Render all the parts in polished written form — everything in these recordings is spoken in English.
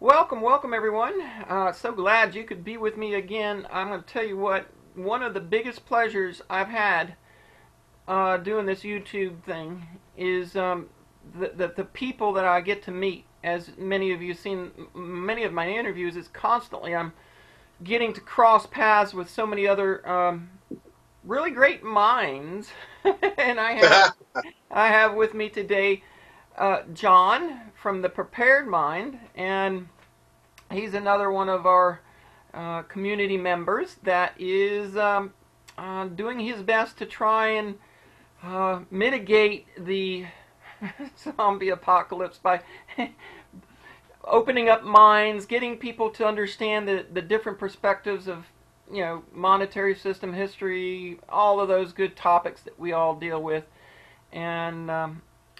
Welcome, welcome everyone. So glad you could be with me again. I'm going to tell you what, one of the biggest pleasures I've had doing this YouTube thing is the people that I get to meet. As many of you have seen many of my interviews, is constantly I'm getting to cross paths with so many other really great minds. And I have with me today John from the Prepared Mind, and he's another one of our community members that is doing his best to try and mitigate the zombie apocalypse by opening up minds, getting people to understand the different perspectives of, monetary system history, all of those good topics that we all deal with. And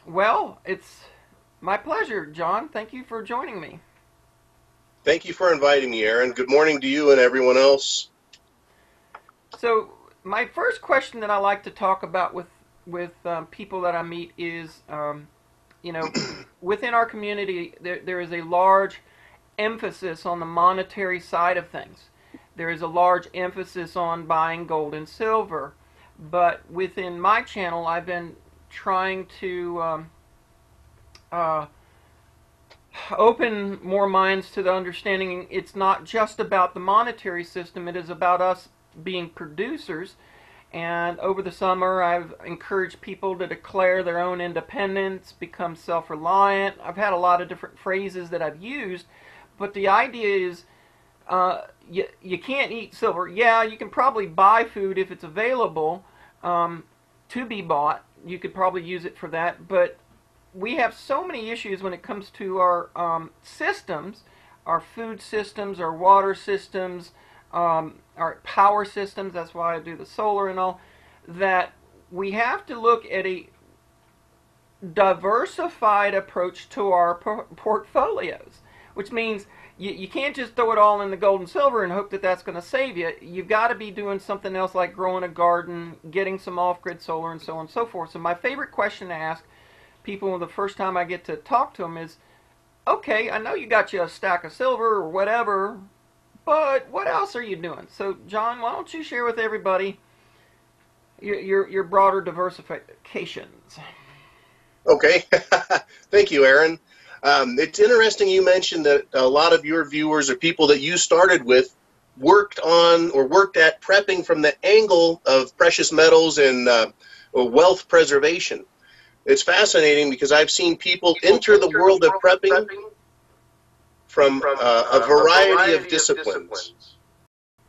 well, it's my pleasure, John. Thank you for joining me. Thank you for inviting me, Erin. Good morning to you and everyone else. So, my first question that I like to talk about with people that I meet is, within our community, there is a large emphasis on the monetary side of things. There is a large emphasis on buying gold and silver. But within my channel, I've been trying to open more minds to the understanding it's not just about the monetary system, it is about us being producers. And over the summer, I've encouraged people to declare their own independence, become self-reliant. I've had a lot of different phrases that I've used, but the idea is you can't eat silver. Yeah, you can probably buy food if it's available to be bought. You could probably use it for that, but we have so many issues when it comes to our systems, our food systems, our water systems, our power systems. That's why I do the solar and all, that we have to look at a diversified approach to our portfolios, which means you can't just throw it all in the gold and silver and hope that that's going to save you. You've got to be doing something else like growing a garden, getting some off-grid solar, and so on and so forth. So my favorite question to ask people the first time I get to talk to them is, okay, I know you got you a stack of silver or whatever, but what else are you doing? So, John, why don't you share with everybody your broader diversifications? Okay. Thank you, Erin. It's interesting you mentioned that a lot of your viewers or people that you started with worked on or worked at prepping from the angle of precious metals and wealth preservation. It's fascinating because I've seen people enter the world of prepping from a variety of disciplines.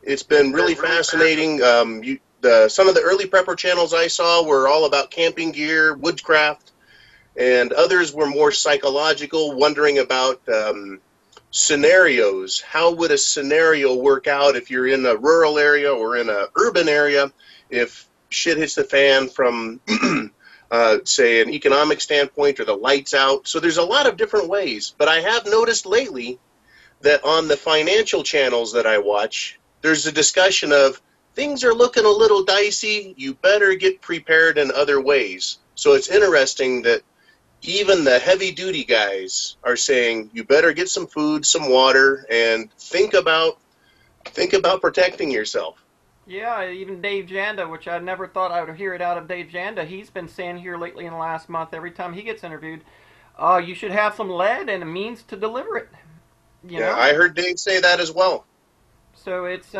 It's been really fascinating. Some of the early prepper channels I saw were all about camping gear, woodcraft, and others were more psychological, wondering about scenarios. How would a scenario work out if you're in a rural area or in an urban area if shit hits the fan from say an economic standpoint, or the lights out? So there's a lot of different ways, but I have noticed lately that on the financial channels that I watch, there's a discussion of things are looking a little dicey, you better get prepared in other ways. So it's interesting that even the heavy duty guys are saying you better get some food, some water, and think about protecting yourself. Yeah, even Dave Janda, which I never thought I would hear it out of Dave Janda, he's been saying here lately in the last month, every time he gets interviewed, you should have some lead and a means to deliver it. Yeah, I heard Dave say that as well. So it's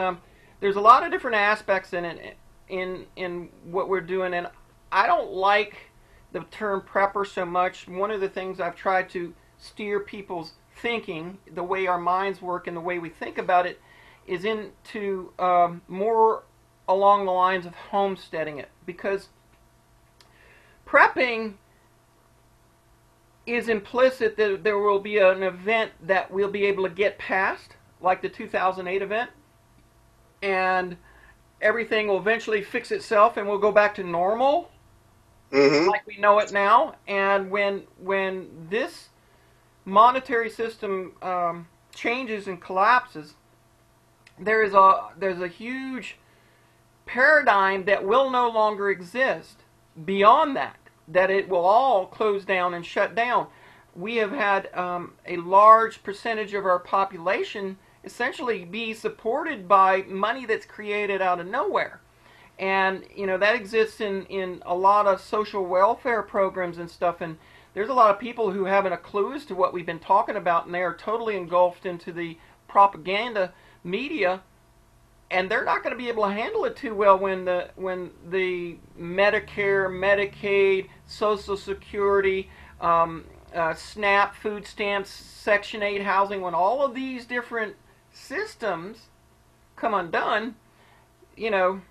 there's a lot of different aspects in it, in what we're doing, and I don't like the term prepper so much. One of the things I've tried to steer people's thinking, the way our minds work and the way we think about it, is into more along the lines of homesteading it, because prepping is implicit that there will be an event that we'll be able to get past, like the 2008 event, and everything will eventually fix itself and we'll go back to normal, like we know it now. And when this monetary system changes and collapses, there's a huge paradigm that will no longer exist beyond that it will all close down and shut down. we have had a large percentage of our population essentially be supported by money that's created out of nowhere. And that exists in a lot of social welfare programs and stuff. And there's a lot of people who haven't a clue as to what we've been talking about, and they are totally engulfed into the propaganda media, and they're not going to be able to handle it too well when the Medicare, Medicaid, Social Security, SNAP, food stamps, Section 8 housing, when all of these different systems come undone. They're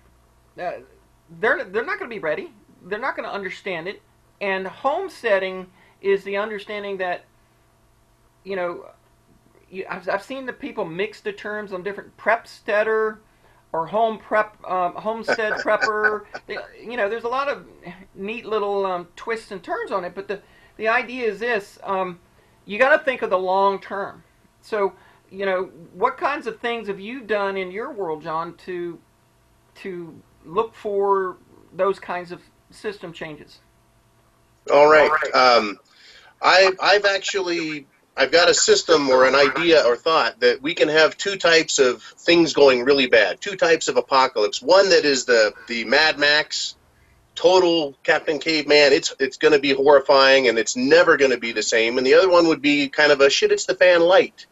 not going to be ready. They're not going to understand it. And homesteading is the understanding that, I've seen the people mix the terms on different prepsteader or homestead prepper. There's a lot of neat little twists and turns on it. But the idea is this: you got to think of the long term. So, what kinds of things have you done in your world, John, to look for those kinds of system changes? All right. I've got a system or an idea or thought that we can have two types of things going really bad, two types of apocalypse. One that is the Mad Max, total Captain Caveman. It's going to be horrifying, and it's never going to be the same. And the other one would be kind of a shit, it's the fan light.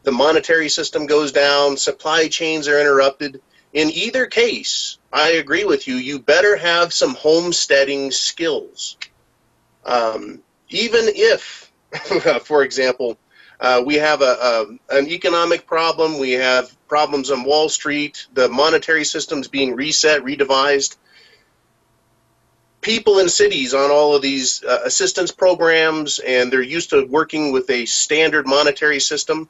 The monetary system goes down, supply chains are interrupted. In either case, I agree with you, you better have some homesteading skills. Even if, for example, we have an economic problem, we have problems on Wall Street, the monetary system's being reset, redevised. People in cities on all of these assistance programs, and they're used to working with a standard monetary system.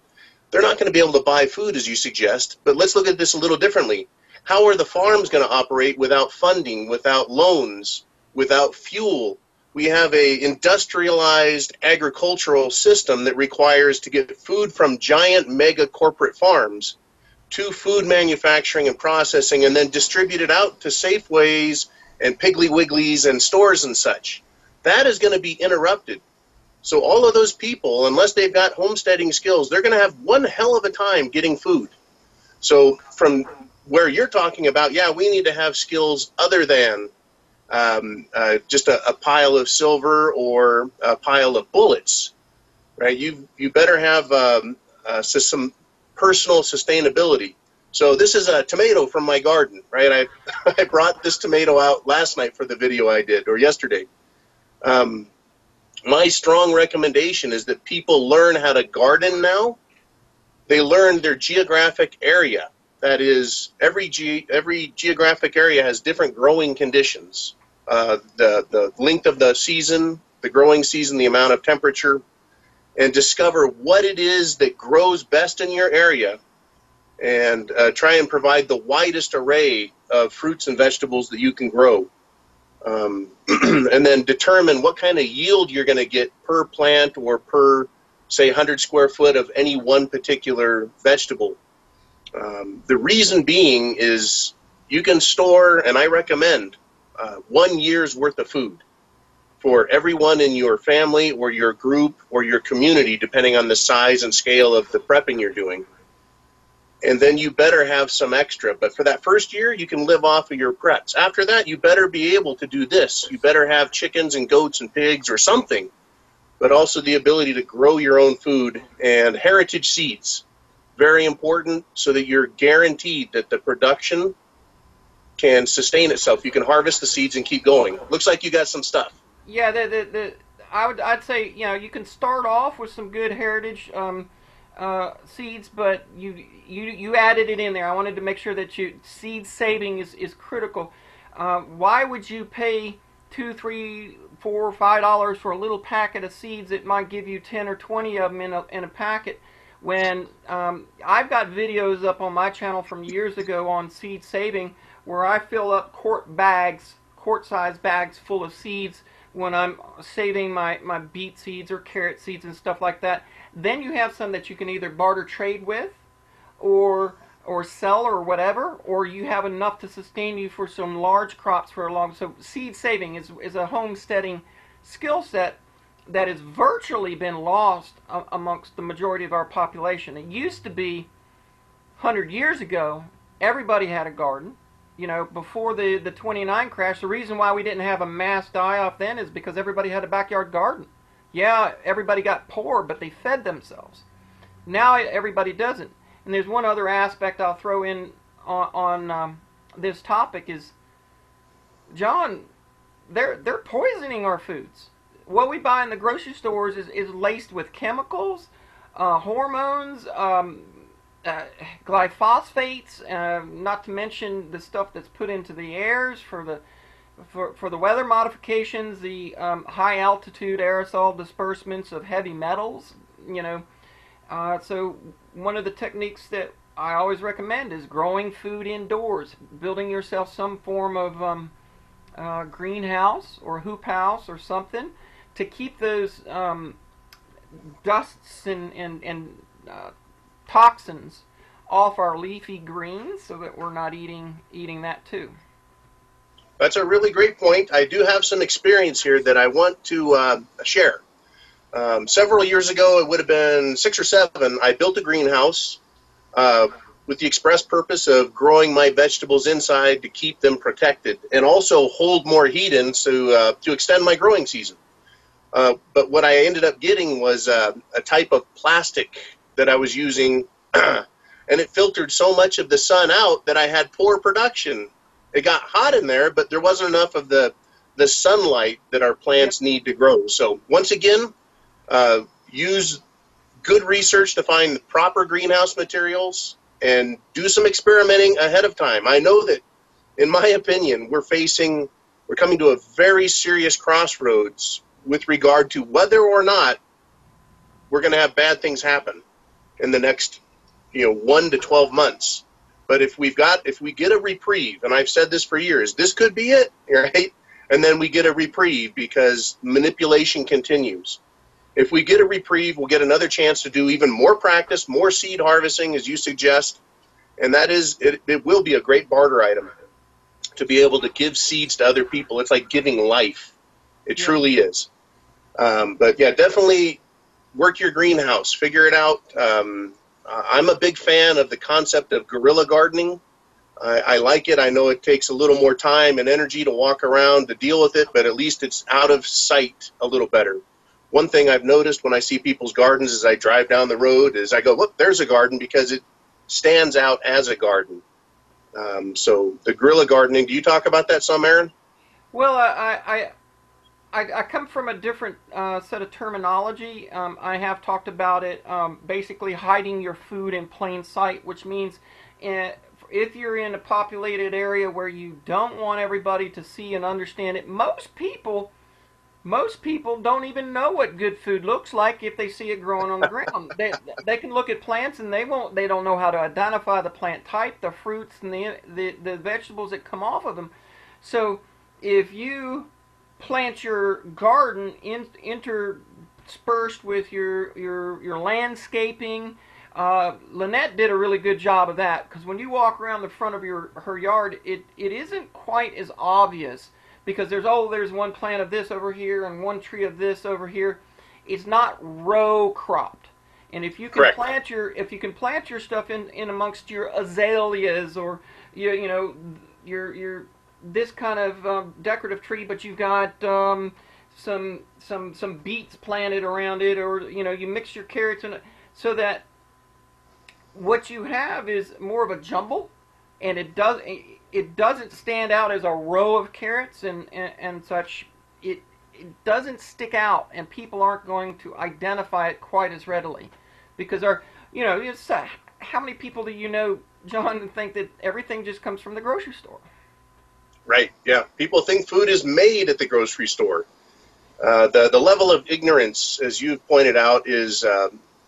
They're not going to be able to buy food, as you suggest, but let's look at this a little differently. How are the farms going to operate without funding, without loans, without fuel? We have an industrialized agricultural system that requires to get food from giant mega corporate farms to food manufacturing and processing, and then distribute it out to Safeways and Piggly Wigglies and stores and such. That is going to be interrupted. So all of those people, unless they've got homesteading skills, they're going to have one hell of a time getting food. So from where you're talking about, yeah, we need to have skills other than just a pile of silver or a pile of bullets, right? You better have some personal sustainability. So this is a tomato from my garden, right? I brought this tomato out last night for the video I did, or yesterday. My strong recommendation is that people learn how to garden now. They learn their geographic area. That is, every geographic area has different growing conditions. The length of the season, the growing season, the amount of temperature, and discover what it is that grows best in your area, and try and provide the widest array of fruits and vegetables that you can grow. And then determine what kind of yield you're going to get per plant or per, say, 100 square foot of any one particular vegetable. The reason being is you can store, and I recommend, 1 year's worth of food for everyone in your family or your group or your community, depending on the size and scale of the prepping you're doing. And then you better have some extra. But for that first year, you can live off of your preps. After that, you better be able to do this. You better have chickens and goats and pigs or something, but also the ability to grow your own food. And heritage seeds, very important, so that you're guaranteed that the production can sustain itself. You can harvest the seeds and keep going. Looks like you got some stuff. Yeah, I'd say you can start off with some good heritage seeds, but you added it in there. I wanted to make sure that seed saving is critical. Why would you pay $2, $3, $4, $5 for a little packet of seeds that might give you 10 or 20 of them in a packet, when I've got videos up on my channel from years ago on seed saving, where I fill up quart-sized bags full of seeds when I'm saving my beet seeds or carrot seeds and stuff like that. Then you have some that you can either barter trade with or sell or whatever, or you have enough to sustain you for some large crops for a long. So seed saving is a homesteading skill set that has virtually been lost amongst the majority of our population. It used to be 100 years ago, everybody had a garden. You know, before the 29 crash, the reason why we didn't have a mass die-off then is because everybody had a backyard garden. Yeah, everybody got poor, but they fed themselves. Now everybody doesn't. And there's one other aspect I'll throw in on this topic is, John, they're poisoning our foods. What we buy in the grocery stores is laced with chemicals, hormones, glyphosates, not to mention the stuff that's put into the airs for the weather modifications, the high altitude aerosol disbursements of heavy metals. You know, so one of the techniques that I always recommend is growing food indoors, building yourself some form of greenhouse or hoop house or something to keep those dusts and toxins off our leafy greens, so that we're not eating that too. That's a really great point. I do have some experience here that I want to share. Several years ago, it would have been 6 or 7, I built a greenhouse with the express purpose of growing my vegetables inside to keep them protected and also hold more heat in to extend my growing season. But what I ended up getting was a type of plastic that I was using, and it filtered so much of the sun out that I had poor production. It got hot in there, but there wasn't enough of the sunlight that our plants need to grow. So once again, use good research to find the proper greenhouse materials and do some experimenting ahead of time. I know that, in my opinion, we're coming to a very serious crossroads with regard to whether or not we're going to have bad things happen in the next 1 to 12 months. But if we get a reprieve, and I've said this for years, this could be it, right? And then we get a reprieve because manipulation continues. If we get a reprieve, we'll get another chance to do even more practice, more seed harvesting, as you suggest. And that is, it will be a great barter item to be able to give seeds to other people. It's like giving life. It truly is. But yeah, definitely work your greenhouse, figure it out. I'm a big fan of the concept of guerrilla gardening. I like it. I know it takes a little more time and energy to walk around to deal with it, but at least it's out of sight a little better. One thing I've noticed when I see people's gardens as I drive down the road is I go, look, there's a garden, because it stands out as a garden. So the guerrilla gardening, do you talk about that some, Erin? Well, I come from a different set of terminology. I have talked about it, basically hiding your food in plain sight, which means if you're in a populated area where you don't want everybody to see and understand it, most people don't even know what good food looks like if they see it growing on the ground. They can look at plants and they don't know how to identify the plant type, the fruits, and the vegetables that come off of them. So if you plant your garden interspersed with your landscaping, Lynette did a really good job of that, because when you walk around the front of her yard, it isn't quite as obvious, because there's one plant of this over here and one tree of this over here. It's not row cropped. And if you can plant your stuff in amongst your azaleas, or your this kind of decorative tree, but you've got some beets planted around it, or you mix your carrots in it, so that what you have is more of a jumble, and it doesn't stand out as a row of carrots and such. It doesn't stick out, and people aren't going to identify it quite as readily, because it's how many people do you know, John, think that everything just comes from the grocery store? Right, yeah. People think food is made at the grocery store. The level of ignorance, as you've pointed out, is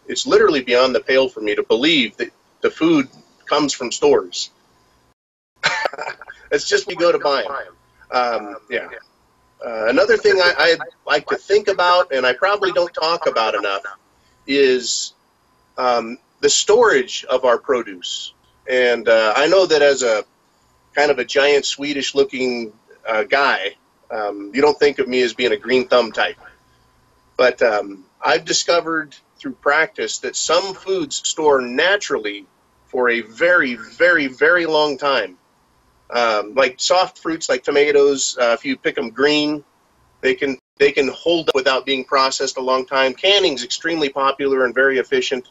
it's literally beyond the pale for me to believe that the food comes from stores. It's just we go to buy them. Yeah. Another thing I like to think about, and I probably don't talk about enough, is the storage of our produce. And I know that as a kind of a giant Swedish-looking guy, you don't think of me as being a green thumb type. But I've discovered through practice that some foods store naturally for a very, very, very long time. Like soft fruits like tomatoes, if you pick them green, they can hold up without being processed a long time. Canning is extremely popular and very efficient.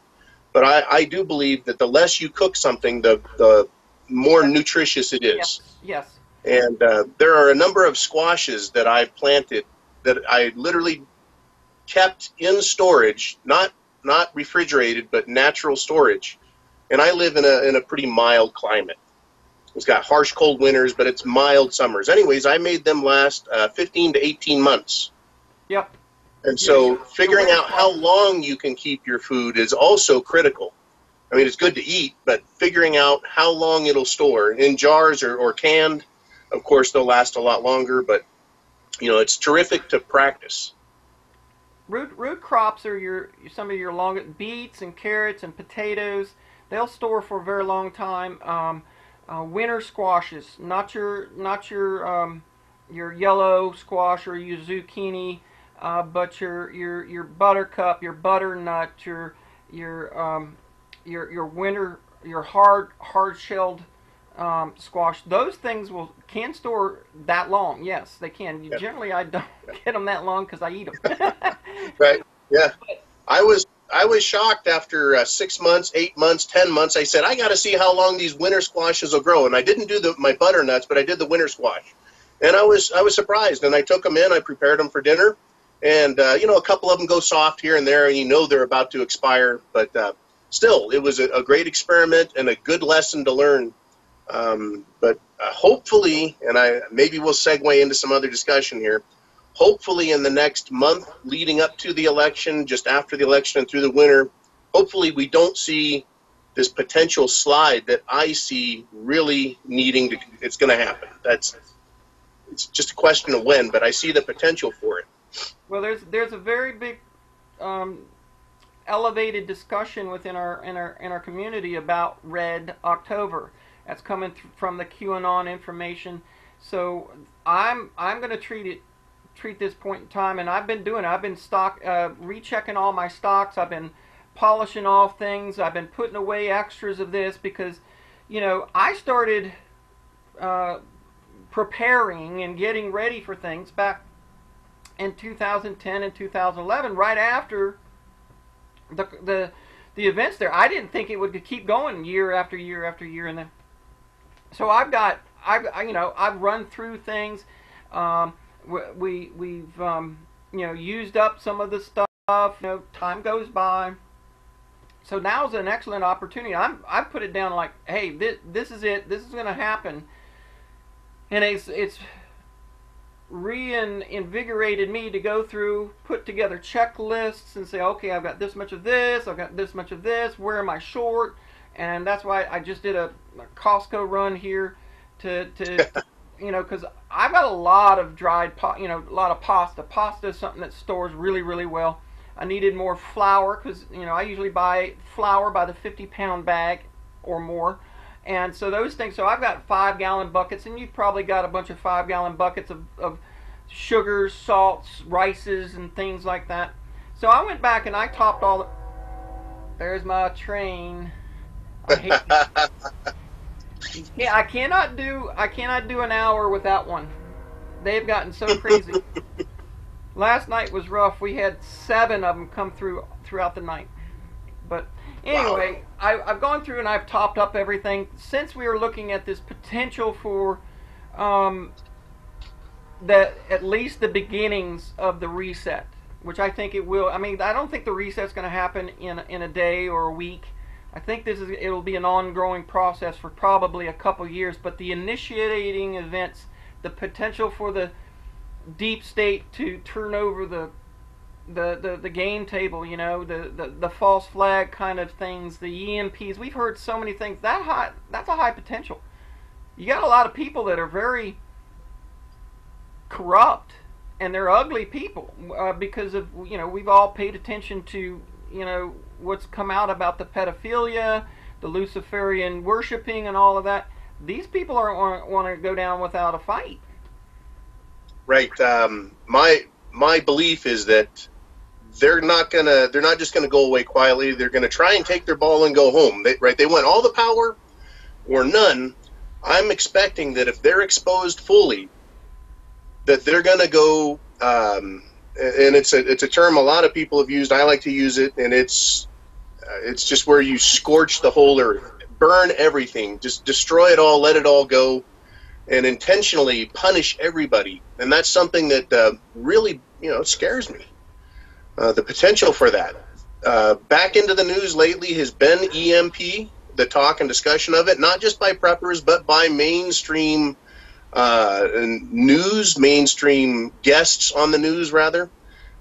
But I do believe that the less you cook something, the more nutritious it is. Yes, yes. And there are a number of squashes that I've planted that I literally kept in storage, not refrigerated, but natural storage. And I live in a pretty mild climate. It's got harsh cold winters, but it's mild summers. Anyways, I made them last 15 to 18 months. Yep. And so figuring out how long you can keep your food is also critical. I mean, it's good to eat, but figuring out how long it'll store in jars or canned, of course, they'll last a lot longer, but, it's terrific to practice. Root crops are some of your longest beets and carrots and potatoes. They'll store for a very long time. Winter squashes, not your yellow squash or your zucchini, but your buttercup, your butternut, your winter, your hard shelled squash. Those things can store that long. Yes, they can. Yep. Generally, I don't get them that long because I eat them. Right. Yeah. I was shocked after 6 months, 8 months, 10 months. I said, I got to see how long these winter squashes will grow. And I didn't do my butternuts, but I did the winter squash. And I was surprised. And I took them in. I prepared them for dinner. And, a couple of them go soft here and there, and they're about to expire. But still, it was a great experiment and a good lesson to learn. But hopefully, and maybe we'll segue into some other discussion here, hopefully in the next month leading up to the election, just after the election and through the winter, hopefully we don't see this potential slide that I see really it's going to happen. It's just a question of when, but I see the potential for it. Well, there's a very big elevated discussion within our community about Red October. That's coming from the QAnon information. So I'm going to treat this point in time, and I've been doing it. I've been rechecking all my stocks. I've been polishing off things. I've been putting away extras of this because, I started preparing and getting ready for things back in 2010 and 2011, right after the events there. I didn't think it would keep going year after year after year, and then so I've run through things. We've used up some of the stuff. Time goes by. So now is an excellent opportunity. I put it down like, hey, this is it. This is going to happen, and it's reinvigorated me to go through, put together checklists, and say, okay, I've got this much of this. I've got this much of this. Where am I short? And that's why I just did a Costco run here to because I've got a lot of dried a lot of pasta. Pasta is something that stores really, really well. I needed more flour because, I usually buy flour by the 50-pound bag or more. And so those things, so I've got 5-gallon buckets, and you've probably got a bunch of 5-gallon buckets of sugars, salts, rices, and things like that. So I went back and I topped all the... There's my train. I hate yeah, I cannot do an hour without one. They've gotten so crazy. Last night was rough. We had 7 of them come throughout the night. But anyway, wow. I've gone through and I've topped up everything since we were looking at this potential for at least the beginnings of the reset, which I think it will. I mean, I don't think the reset's going to happen in a day or a week. I think it'll be an ongoing process for probably a couple years, but the initiating events, the potential for the deep state to turn over the game table, the false flag kind of things, the EMPs. We've heard so many things. That's a high potential. You got a lot of people that are very corrupt, and they're ugly people because of, we've all paid attention to, what's come out about the pedophilia, the Luciferian worshiping, and all of that. These people aren't want to go down without a fight. Right. My belief is that they're not just gonna go away quietly. They're gonna try and take their ball and go home. They want all the power or none. I'm expecting that if they're exposed fully, that they're gonna go. And it's a term a lot of people have used. I like to use it, and it's just where you scorch the whole earth, burn everything, just destroy it all, let it all go, and intentionally punish everybody. And that's something that really, scares me. The potential for that. Back into the news lately has been EMP, the talk and discussion of it, not just by preppers, but by mainstream news, mainstream guests on the news, rather.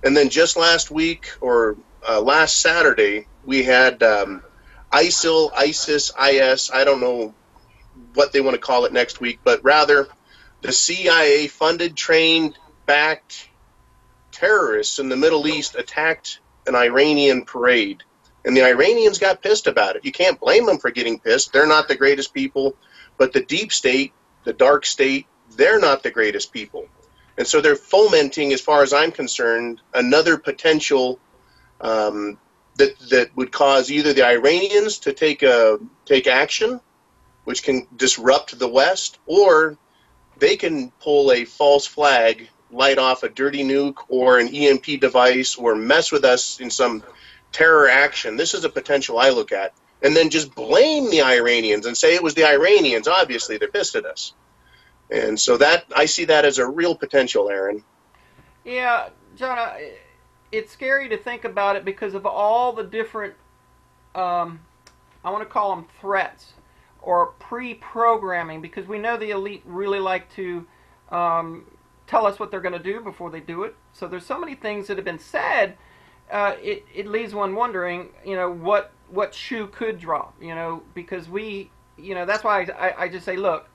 And then just last week, or last Saturday, we had ISIL, ISIS, IS, I don't know what they want to call it next week, but rather the CIA-funded, trained, backed terrorists in the Middle East attacked an Iranian parade. And the Iranians got pissed about it. You can't blame them for getting pissed. They're not the greatest people. But the deep state, the dark state, they're not the greatest people. And so they're fomenting, as far as I'm concerned, another potential that would cause either the Iranians to take action, which can disrupt the West, or they can pull a false flag, light off a dirty nuke or an EMP device, or mess with us in some terror action. This is a potential I look at. And then just blame the Iranians and say it was the Iranians. Obviously, they're pissed at us. And so that I see that as a real potential, Erin. Yeah, John, it's scary to think about it because of all the different, I want to call them threats or pre-programming, because we know the elite really like to tell us what they're going to do before they do it. So there's so many things that have been said, it leaves one wondering, what shoe could drop, because that's why I just say, look,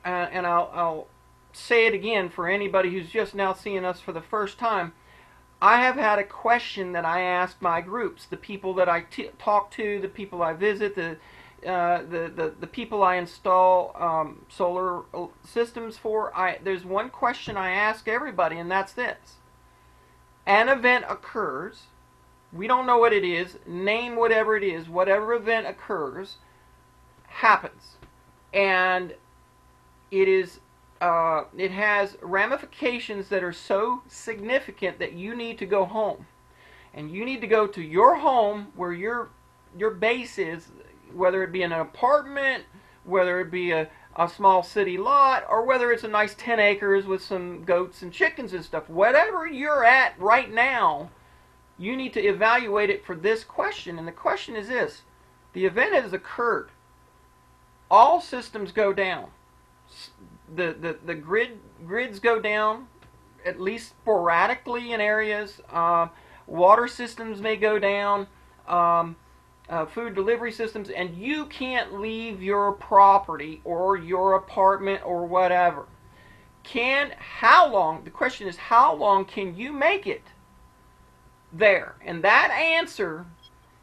and I'll say it again for anybody who's just now seeing us for the first time. I have had a question that I ask my groups, the people that I talk to, the people I visit, the people I install solar systems for. There's one question I ask everybody, and that's this. An event occurs. We don't know what it is. Name whatever it is. Whatever event occurs happens. And it has ramifications that are so significant that you need to go home. And you need to go to your home where your base is, whether it be in an apartment, whether it be a small city lot, or whether it's a nice 10 acres with some goats and chickens and stuff. Whatever you're at right now, you need to evaluate it for this question. And the question is this. The event has occurred. All systems go down. The grids go down, at least sporadically in areas. Water systems may go down. Food delivery systems, and you can't leave your property or your apartment or whatever. How long? The question is, how long can you make it there? And that answer,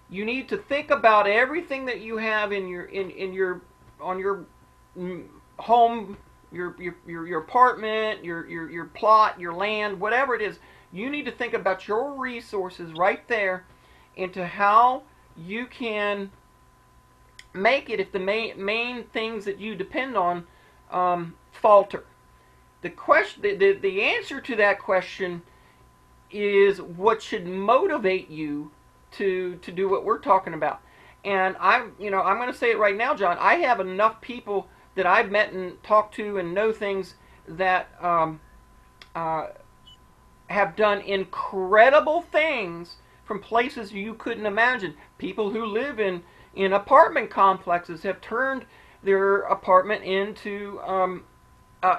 you need to think about everything that you have in your on your home, your apartment, your plot, your land, whatever it is. You need to think about your resources right there into how you can make it if the main things that you depend on falter. The answer to that question is what should motivate you to do what we're talking about. And I'm going to say it right now, John. I have enough people that I've met and talked to and know things that have done incredible things from places you couldn't imagine. People who live in apartment complexes have turned their apartment into a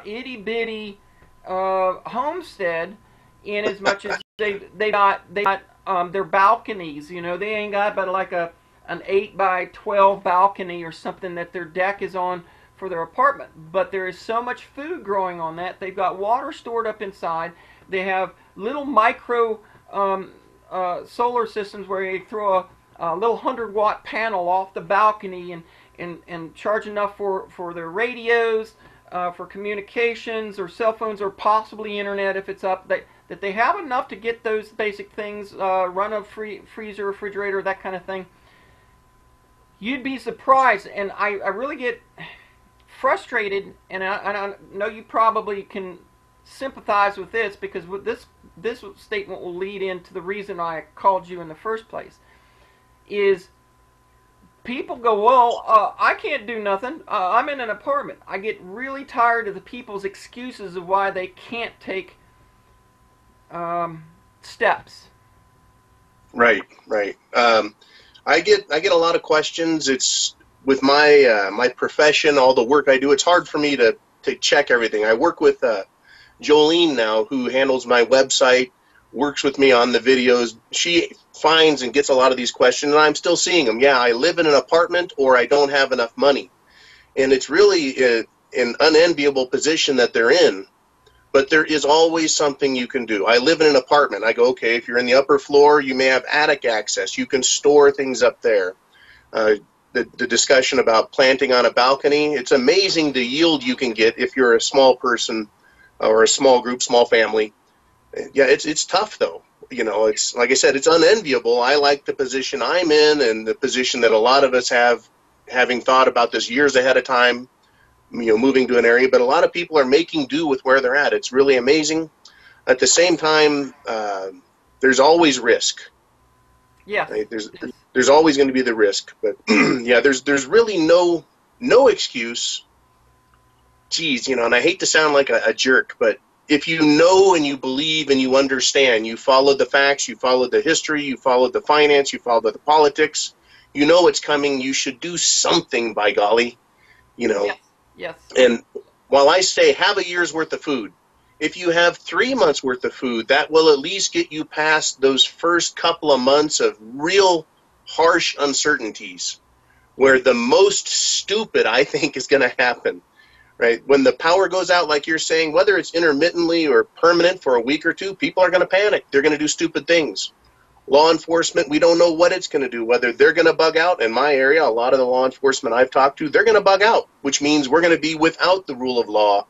itty-bitty homestead, in as much as they got their balconies. They ain't got but like an 8x12 balcony or something that their deck is on for their apartment. But there is so much food growing on that. They've got water stored up inside. They have little micro solar systems where you throw a little 100-watt panel off the balcony and charge enough for their radios, for communications or cell phones, or possibly internet if it's up. that they have enough to get those basic things, run a freezer, refrigerator, that kind of thing. You'd be surprised, and I really get frustrated, and I know you probably can sympathize with this, because this statement will lead into the reason I called you in the first place, is people go, well, I can't do nothing. I'm in an apartment. I get really tired of the people's excuses of why they can't take steps. Right, right. I get a lot of questions. It's with my my profession, all the work I do. It's hard for me to check everything. I work with Jolene now, who handles my website, works with me on the videos. She finds and gets a lot of these questions, and I'm still seeing them. Yeah, I live in an apartment, or I don't have enough money, and it's really an unenviable position that they're in. But there is always something you can do. I live in an apartment. I go, okay, if you're in the upper floor, you may have attic access. You can store things up there. The discussion about planting on a balcony, it's amazing the yield you can get if you're a small person or a small group, small family. Yeah, it's tough, though. You know, it's like I said, it's unenviable. I like the position I'm in, and the position that a lot of us have, having thought about this years ahead of time, you know, moving to an area, but a lot of people are making do with where they're at. It's really amazing. At the same time, there's always risk. Yeah. Right? There's always going to be the risk, but yeah, there's really no excuse. Geez, you know, and I hate to sound like a jerk, but if you know and you believe and you understand, you followed the facts, you followed the history, you followed the finance, you followed the politics, you know it's coming, you should do something, by golly, you know. Yes. Yes. And while I say have a year's worth of food, if you have 3 months worth of food, that will at least get you past those first couple of months of real harsh uncertainties, where the most stupid, I think, is going to happen, right? When the power goes out, like you're saying, whether it's intermittently or permanent for a week or two, people are going to panic. They're going to do stupid things. Law enforcement, we don't know what it's going to do, whether they're going to bug out. In my area, a lot of the law enforcement I've talked to, they're going to bug out, which means we're going to be without the rule of law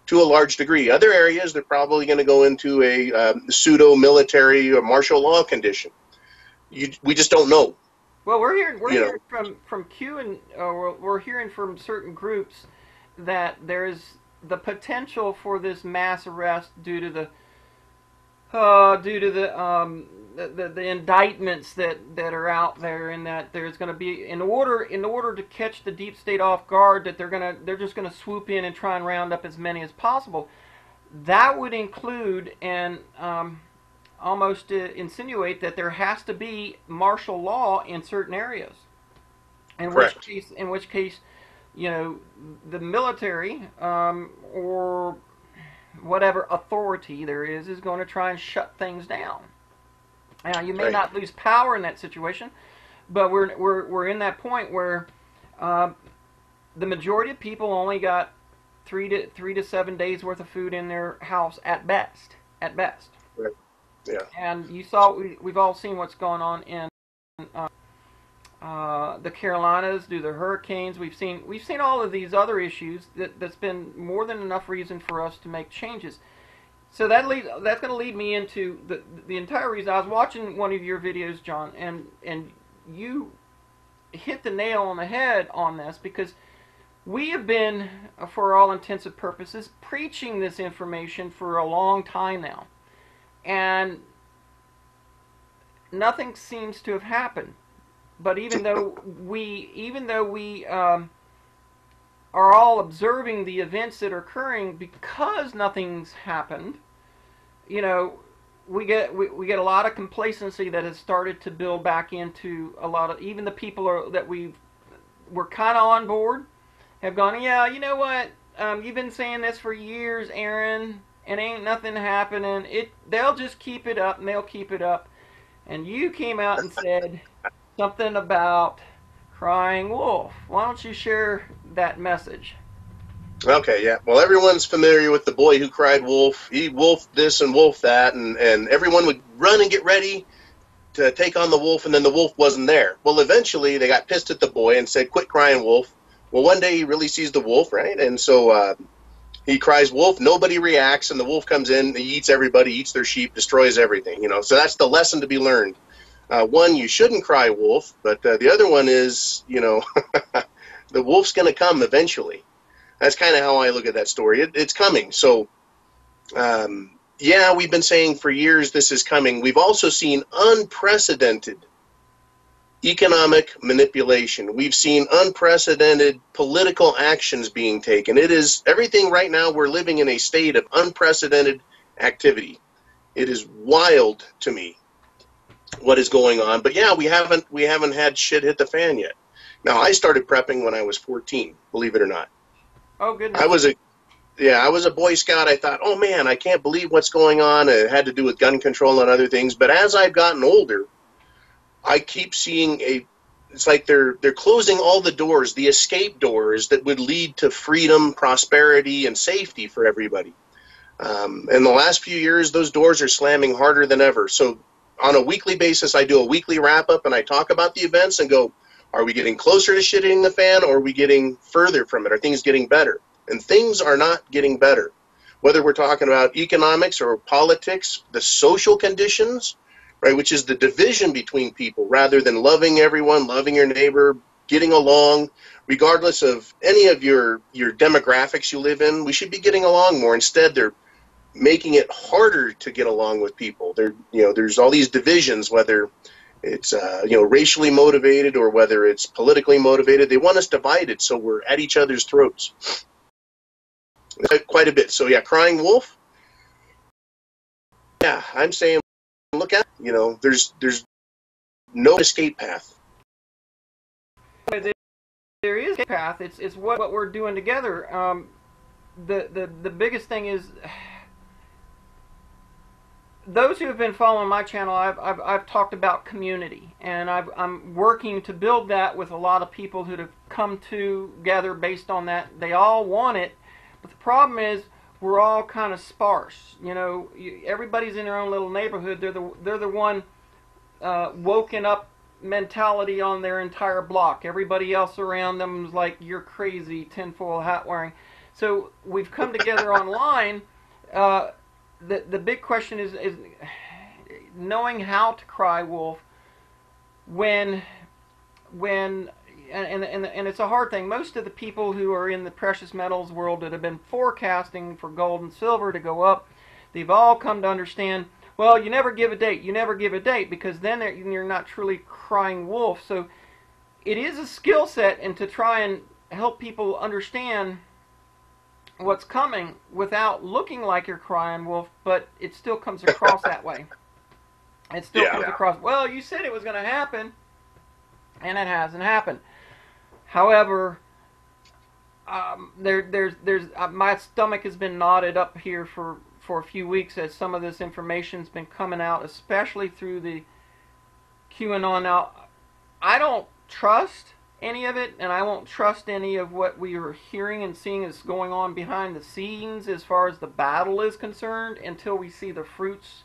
to a large degree. Other areas, they're probably going to go into a pseudo-military or martial law condition. We just don't know. Well, we're hearing from Q, and we're hearing from certain groups that there's the potential for this mass arrest due to the indictments that are out there, and that there's going to be, in order to catch the deep state off guard, that they're just going to swoop in and try and round up as many as possible. That would include and almost insinuate that there has to be martial law in certain areas. In which case, you know, the military or whatever authority there is going to try and shut things down. Now, you may not lose power in that situation, but we're in that point where the majority of people only got 3 to 7 days worth of food in their house at best. Right. Yeah. And we've all seen what's going on in the Carolinas due to the hurricanes. We've seen all of these other issues that's been more than enough reason for us to make changes. So that's going to lead me into the entire reason. I was watching one of your videos, John, and you hit the nail on the head on this, because we have been, for all intents and purposes, preaching this information for a long time now, and nothing seems to have happened. But even though we are all observing the events that are occurring, because nothing's happened, you know, we get a lot of complacency that has started to build back into a lot of, even the people that were kind of on board have gone, yeah, you know what, you've been saying this for years, Erin, and ain't nothing happening. They'll just keep it up, and they'll keep it up. And you came out and said something about crying wolf. Why don't you share that message? Okay, yeah. Well, everyone's familiar with the boy who cried wolf. He wolfed this and wolfed that, and everyone would run and get ready to take on the wolf, and then the wolf wasn't there. Well, eventually they got pissed at the boy and said, quit crying wolf. Well, one day he really sees the wolf, right? And so He cries wolf, nobody reacts, and the wolf comes in, he eats everybody, eats their sheep, destroys everything. So that's the lesson to be learned. One, you shouldn't cry wolf, but the other one is, the wolf's going to come eventually. That's kind of how I look at that story. It's coming. So, yeah, we've been saying for years this is coming. We've also seen unprecedented economic manipulation. We've seen unprecedented political actions being taken. It is everything right now. We're living in a state of unprecedented activity. It is wild to me what is going on. But yeah, we haven't had shit hit the fan yet. Now, I started prepping when I was 14, believe it or not. Oh, goodness. I was a Boy Scout. I thought, oh man, I can't believe what's going on. It had to do with gun control and other things. But as I've gotten older, I keep seeing it's like they're closing all the doors, the escape doors that would lead to freedom, prosperity, and safety for everybody. In the last few years, those doors are slamming harder than ever. So on a weekly basis, I do a weekly wrap-up, and I talk about the events and go, are we getting closer to shit hitting the fan, or are we getting further from it? Are things getting better? And things are not getting better. Whether we're talking about economics or politics, the social conditions, right, which is the division between people rather than loving everyone, loving your neighbor, getting along, regardless of any of your demographics you live in. We should be getting along more. Instead, they're making it harder to get along with people. There's all these divisions, whether it's racially motivated or whether it's politically motivated. They want us divided, so we're at each other's throats quite a bit. So yeah, crying wolf. Yeah, I'm saying, look at there's no escape path. There is a path. It's what we're doing together. The biggest thing is, those who have been following my channel, I've talked about community, and I'm working to build that with a lot of people who have come together based on that. They all want it, but the problem is we're all kind of sparse. Everybody's in their own little neighborhood. They're the one woken up mentality on their entire block. Everybody else around them is like, you're crazy, tinfoil hat wearing. So we've come together online. The big question is knowing how to cry wolf when and it's a hard thing. Most of the people who are in the precious metals world that have been forecasting for gold and silver to go up, they've all come to understand, well, you never give a date. You never give a date, because then you're not truly crying wolf. So it is a skill set, and to try and help people understand what's coming without looking like you're crying wolf, but it still comes across that way. It still comes across, well, you said it was going to happen, and it hasn't happened. However, my stomach has been knotted up here for a few weeks as some of this information's been coming out, especially through the QAnon. Now, I don't trust any of it, and I won't trust any of what we are hearing and seeing is going on behind the scenes as far as the battle is concerned until we see the fruits.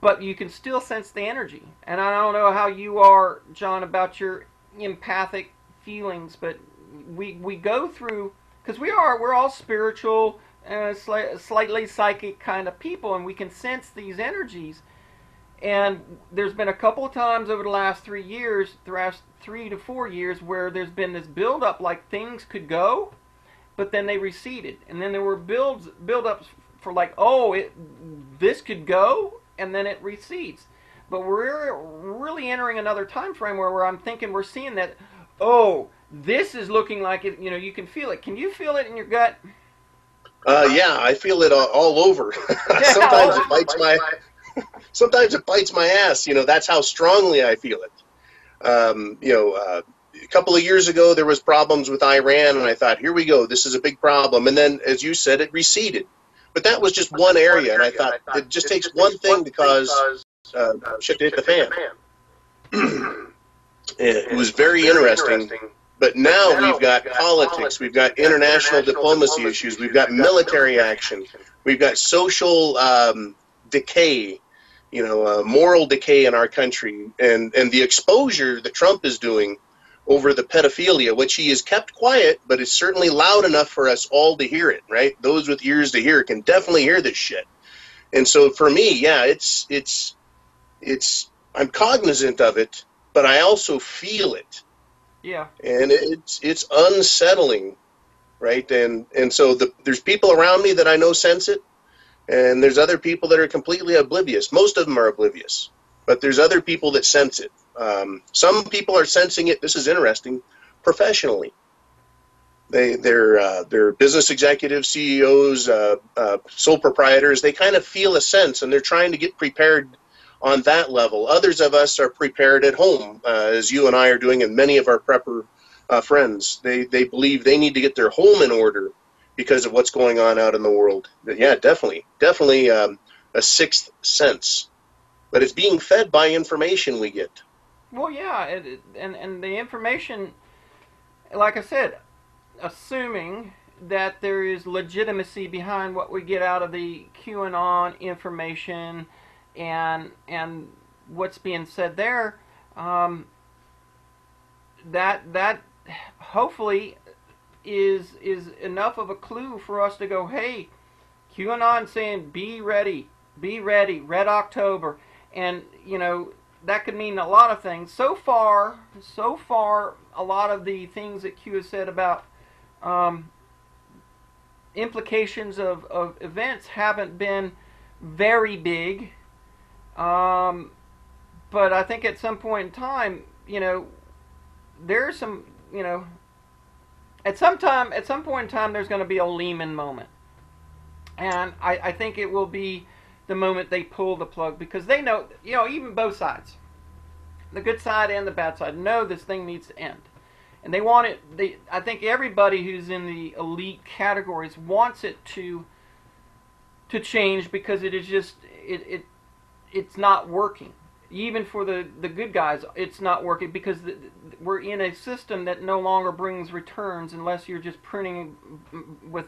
But you can still sense the energy. And I don't know how you are, John, about your empathic feelings, but we go through, because we're all spiritual, slightly psychic kind of people, and we can sense these energies. And there's been a couple of times over the last 3 years, the last 3 to 4 years, where there's been this build-up like things could go, but then they receded. And then there were build-ups for like, oh, this could go, and then it recedes. But we're really entering another time frame where I'm thinking we're seeing that, oh, this is looking like it, you can feel it. Can you feel it in your gut? Yeah, I feel it all over. Sometimes it bites sometimes it bites my ass. That's how strongly I feel it. A couple of years ago, there was problems with Iran, and I thought, here we go, this is a big problem. And then, as you said, it receded. But that was just one area, and I thought it just takes one thing to cause shit to hit the fan. It was very interesting. But now we've got politics, we've got international diplomacy issues, we've got military action, we've got social decay, moral decay in our country, and the exposure that Trump is doing over the pedophilia, which he has kept quiet, but it's certainly loud enough for us all to hear it, right? Those with ears to hear can definitely hear this shit. And so for me, yeah, it's I'm cognizant of it, but I also feel it. Yeah. And it's unsettling, right? And so there's people around me that I know sense it, and there's other people that are completely oblivious. Most of them are oblivious, but there's other people that sense it. Some people are sensing it. This is interesting. Professionally, they're business executives, CEOs, sole proprietors. They kind of feel a sense, and they're trying to get prepared on that level. Others of us are prepared at home, as you and I are doing, and many of our prepper friends. They believe they need to get their home in order because of what's going on out in the world. But yeah, definitely a sixth sense. But it's being fed by information we get. Well, yeah, and the information, like I said, assuming that there is legitimacy behind what we get out of the QAnon information and what's being said there, that hopefully is enough of a clue for us to go, hey, QAnon saying be ready, Red October, and that could mean a lot of things. So far, a lot of the things that Q has said about implications of events haven't been very big. But I think at some point in time, there's some, at some point in time, there's going to be a Lehman moment. And I think it will be the moment they pull the plug, because they know, even both sides, the good side and the bad side, know this thing needs to end. And they want it, I think everybody who's in the elite categories wants it to change, because it is just, it's not working. Even for the good guys, it's not working, because we're in a system that no longer brings returns unless you're just printing with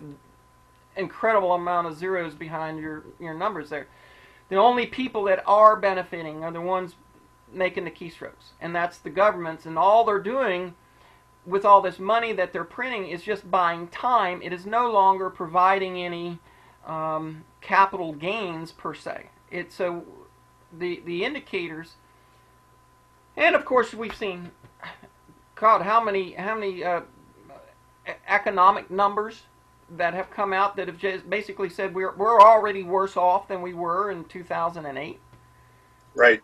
incredible amount of zeros behind your numbers there. The only people that are benefiting are the ones making the keystrokes, and that's the governments, and all they're doing with all this money that they're printing is just buying time. It is no longer providing any capital gains per se. So the indicators, and of course we've seen, God, how many economic numbers that have come out that have just basically said we're already worse off than we were in 2008. Right.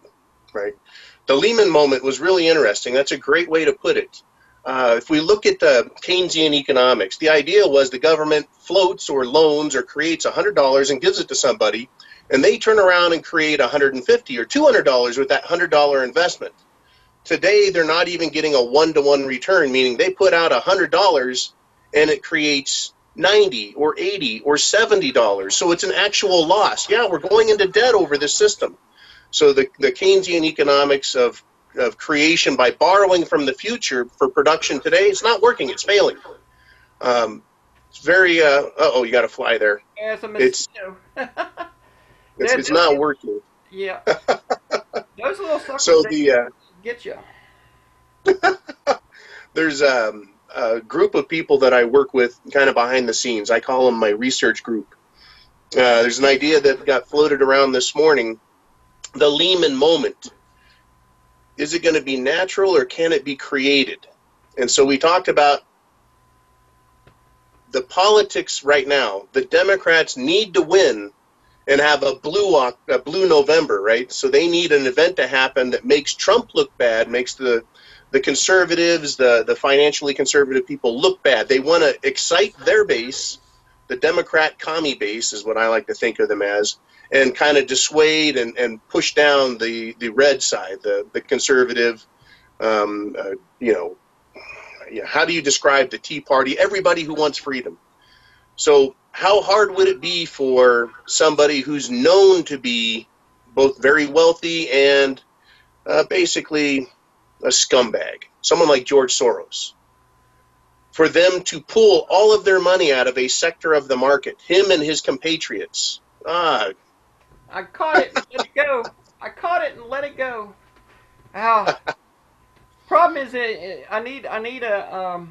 The Lehman moment was really interesting. That's a great way to put it. If we look at the Keynesian economics, the idea was the government floats or loans or creates $100 and gives it to somebody, and they turn around and create $150 or $200 with that $100 investment. Today, they're not even getting a one-to-one return, meaning they put out $100 and it creates $90 or $80 or $70. So it's an actual loss. Yeah, we're going into debt over this system. So the Keynesian economics of creation by borrowing from the future for production today, it's not working. It's failing. It's very, you got to fly there. Yeah, it's a mosquito. It's not working. Yeah. Those little suckers, so get you. There's a group of people that I work with kind of behind the scenes. I call them my research group. There's an idea that got floated around this morning, the Lehman moment. Is it going to be natural or can it be created? And so we talked about the politics right now. The Democrats need to win and have a blue November, right? So they need an event to happen that makes Trump look bad, makes the conservatives, the financially conservative people look bad. They want to excite their base, the Democrat commie base is what I like to think of them as, and kind of dissuade and push down the red side, the conservative, how do you describe the Tea Party? Everybody who wants freedom. So how hard would it be for somebody who's known to be both very wealthy and basically a scumbag, someone like George Soros, for them to pull all of their money out of a sector of the market, him and his compatriots? I caught it and let it go. I caught it and let it go. Problem problem is I need a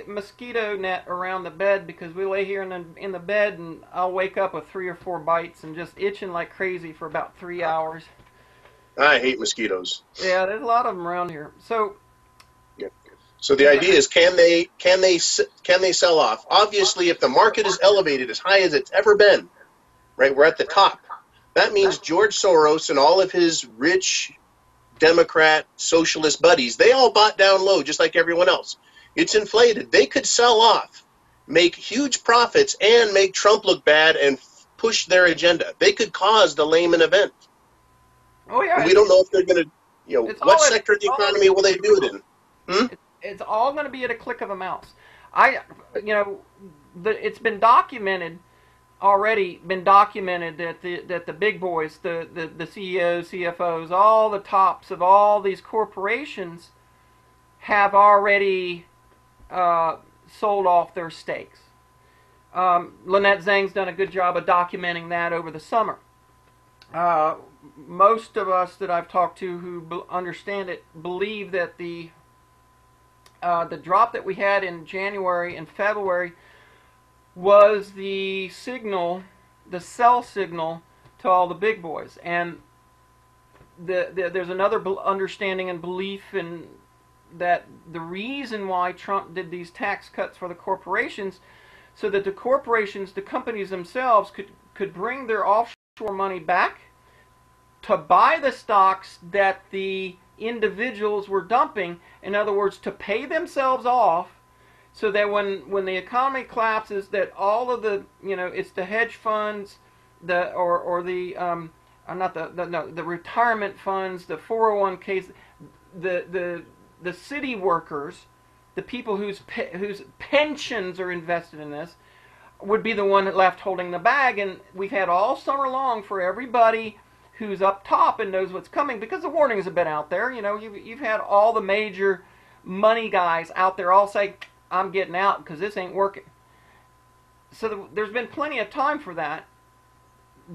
mosquito net around the bed, because we lay here in the bed and I'll wake up with 3 or 4 bites and just itching like crazy for about 3 hours. I hate mosquitoes. Yeah, there's a lot of them around here. So Yeah. So the idea is, can they sell off? Obviously, if the market is elevated as high as it's ever been, right, we're at the top. That means George Soros and all of his rich Democrat socialist buddies, they all bought down low just like everyone else. It's inflated. They could sell off, make huge profits, and make Trump look bad and push their agenda. They could cause the Lehman event. oh yeah, And we don't know if they're going to, what sector of the economy will they do it in? it's all going to be at a click of a mouse. It's been documented already. Been documented that the big boys, the CEOs, CFOs, all the tops of all these corporations have already sold off their stakes. Lynette Zhang's done a good job of documenting that over the summer. Most of us that I've talked to who understand it believe that the drop that we had in January and February was the signal, the sell signal to all the big boys. And there's another understanding and belief in that the reason why Trump did these tax cuts for the corporations, so that the corporations, the companies themselves, could bring their offshore money back to buy the stocks that the individuals were dumping. In other words, to pay themselves off, so that when the economy collapses, that all of the, it's the hedge funds, the retirement funds, the 401ks, the city workers, the people whose pensions are invested in this, would be the one that left holding the bag. And we've had all summer long for everybody who's up top and knows what's coming, because the warnings have been out there. You've had all the major money guys out there all say, I'm getting out because this ain't working. So there's been plenty of time for that.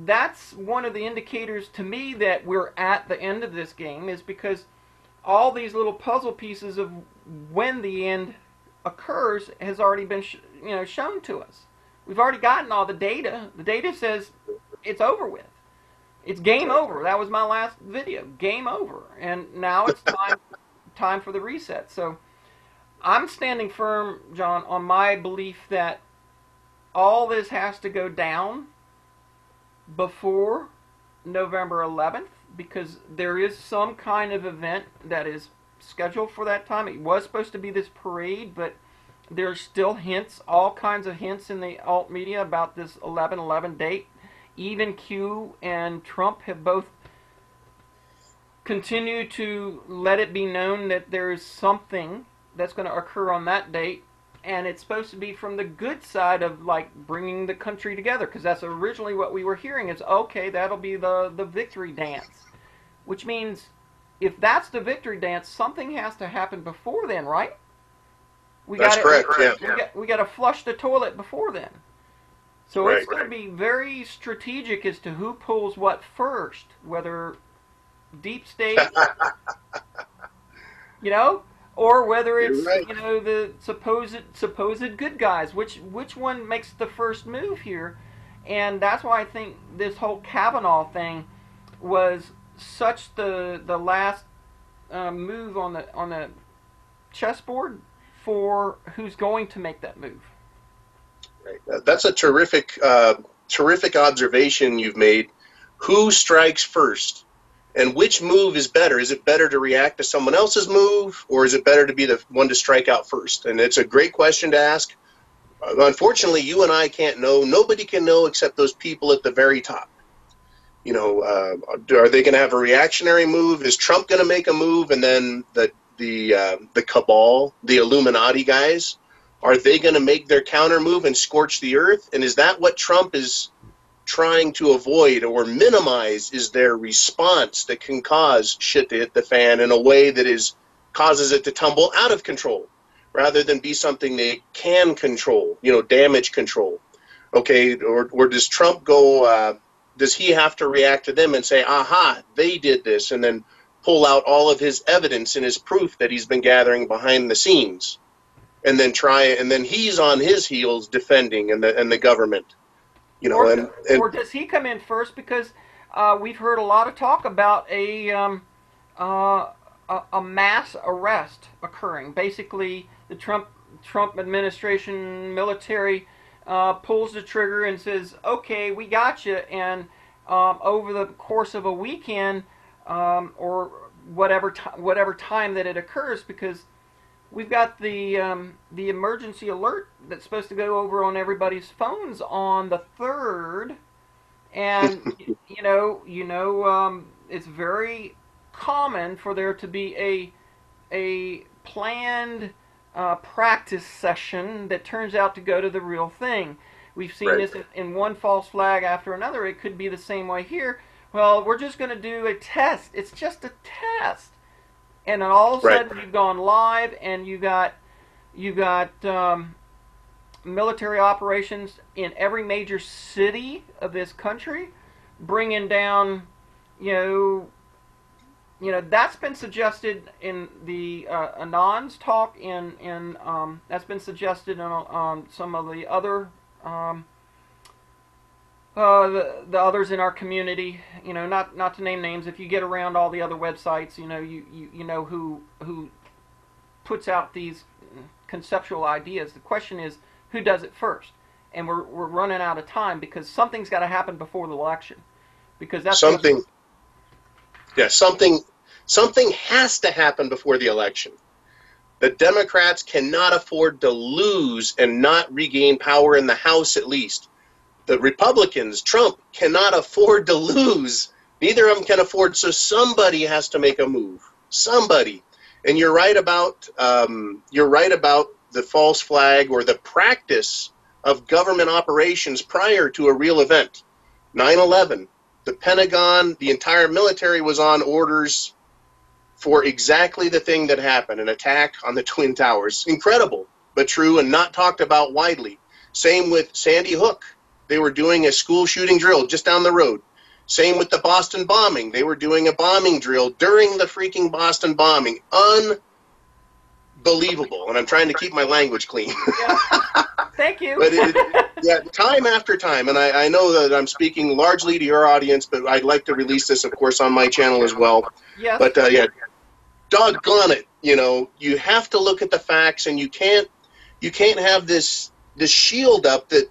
That's one of the indicators to me that we're at the end of this game, is because all these little puzzle pieces of when the end occurs has already been shown to us. We've already gotten all the data. The data says it's over with. It's game over. That was my last video. Game over. And now it's time for the reset. So I'm standing firm, John, on my belief that all this has to go down before November 11th, because there is some kind of event that is scheduled for that time. It was supposed to be this parade, but there's still hints, all kinds of hints in the alt media about this 11/11 date. Even Q and Trump have both continued to let it be known that there is something that's going to occur on that date, and it's supposed to be from the good side of like bringing the country together, because that's originally what we were hearing. Is okay, that'll be the victory dance, which means if that's the victory dance, something has to happen before then, right? That's correct. Yeah. We got to flush the toilet before then. So Right, it's going to be very strategic as to who pulls what first, whether deep state, or whether it's You're right. the supposed good guys. Which one makes the first move here? And that's why I think this whole Kavanaugh thing was such the last move on the chessboard for who's going to make that move. Right. That's a terrific observation you've made. Who strikes first? And which move is better? Is it better to react to someone else's move, or is it better to be the one to strike out first? And it's a great question to ask. Unfortunately, you and I can't know. Nobody can know except those people at the very top. Are they going to have a reactionary move? Is Trump going to make a move, and then the cabal, the Illuminati guys, are they going to make their counter move and scorch the earth? And is that what Trump is trying to avoid or minimize, is their response that can cause shit to hit the fan in a way that causes it to tumble out of control, rather than be something they can control, damage control. Okay, or does Trump go, does he have to react to them and say, aha, they did this, and then pull out all of his evidence and his proof that he's been gathering behind the scenes, and then he's on his heels defending and the government, or does he come in first? Because we've heard a lot of talk about a mass arrest occurring. Basically, the Trump administration military pulls the trigger and says, "Okay, we got you," and over the course of a weekend or whatever time that it occurs, because we've got the emergency alert that's supposed to go over on everybody's phones on the 3rd, and it's very common for there to be a planned practice session that turns out to go to the real thing. We've seen this in one false flag after another. It could be the same way here. Well, we're just going to do a test. It's just a test. And then all of a sudden you've gone live, and you got military operations in every major city of this country, bringing down, that's been suggested in the Anon's talk, in that's been suggested on some of the other the others in our community. Not to name names. If you get around all the other websites, you know who puts out these conceptual ideas. The question is, who does it first? And we're running out of time, because something's got to happen before the election, because that's something. Something has to happen before the election. The Democrats cannot afford to lose and not regain power in the House, at least. The Republicans, Trump, cannot afford to lose. Neither of them can afford, so somebody has to make a move. Somebody. And you're right about the false flag, or the practice of government operations prior to a real event. 9/11. The Pentagon, the entire military was on orders for exactly the thing that happened, an attack on the Twin Towers. Incredible, but true, and not talked about widely. Same with Sandy Hook. They were doing a school shooting drill just down the road. Same with the Boston bombing. They were doing a bombing drill during the freaking Boston bombing. Unbelievable. And I'm trying to keep my language clean. Yeah. Thank you. But time after time, and I know that I'm speaking largely to your audience, but I'd like to release this, of course, on my channel as well. Yes. But doggone it, you have to look at the facts, and you can't have this shield up that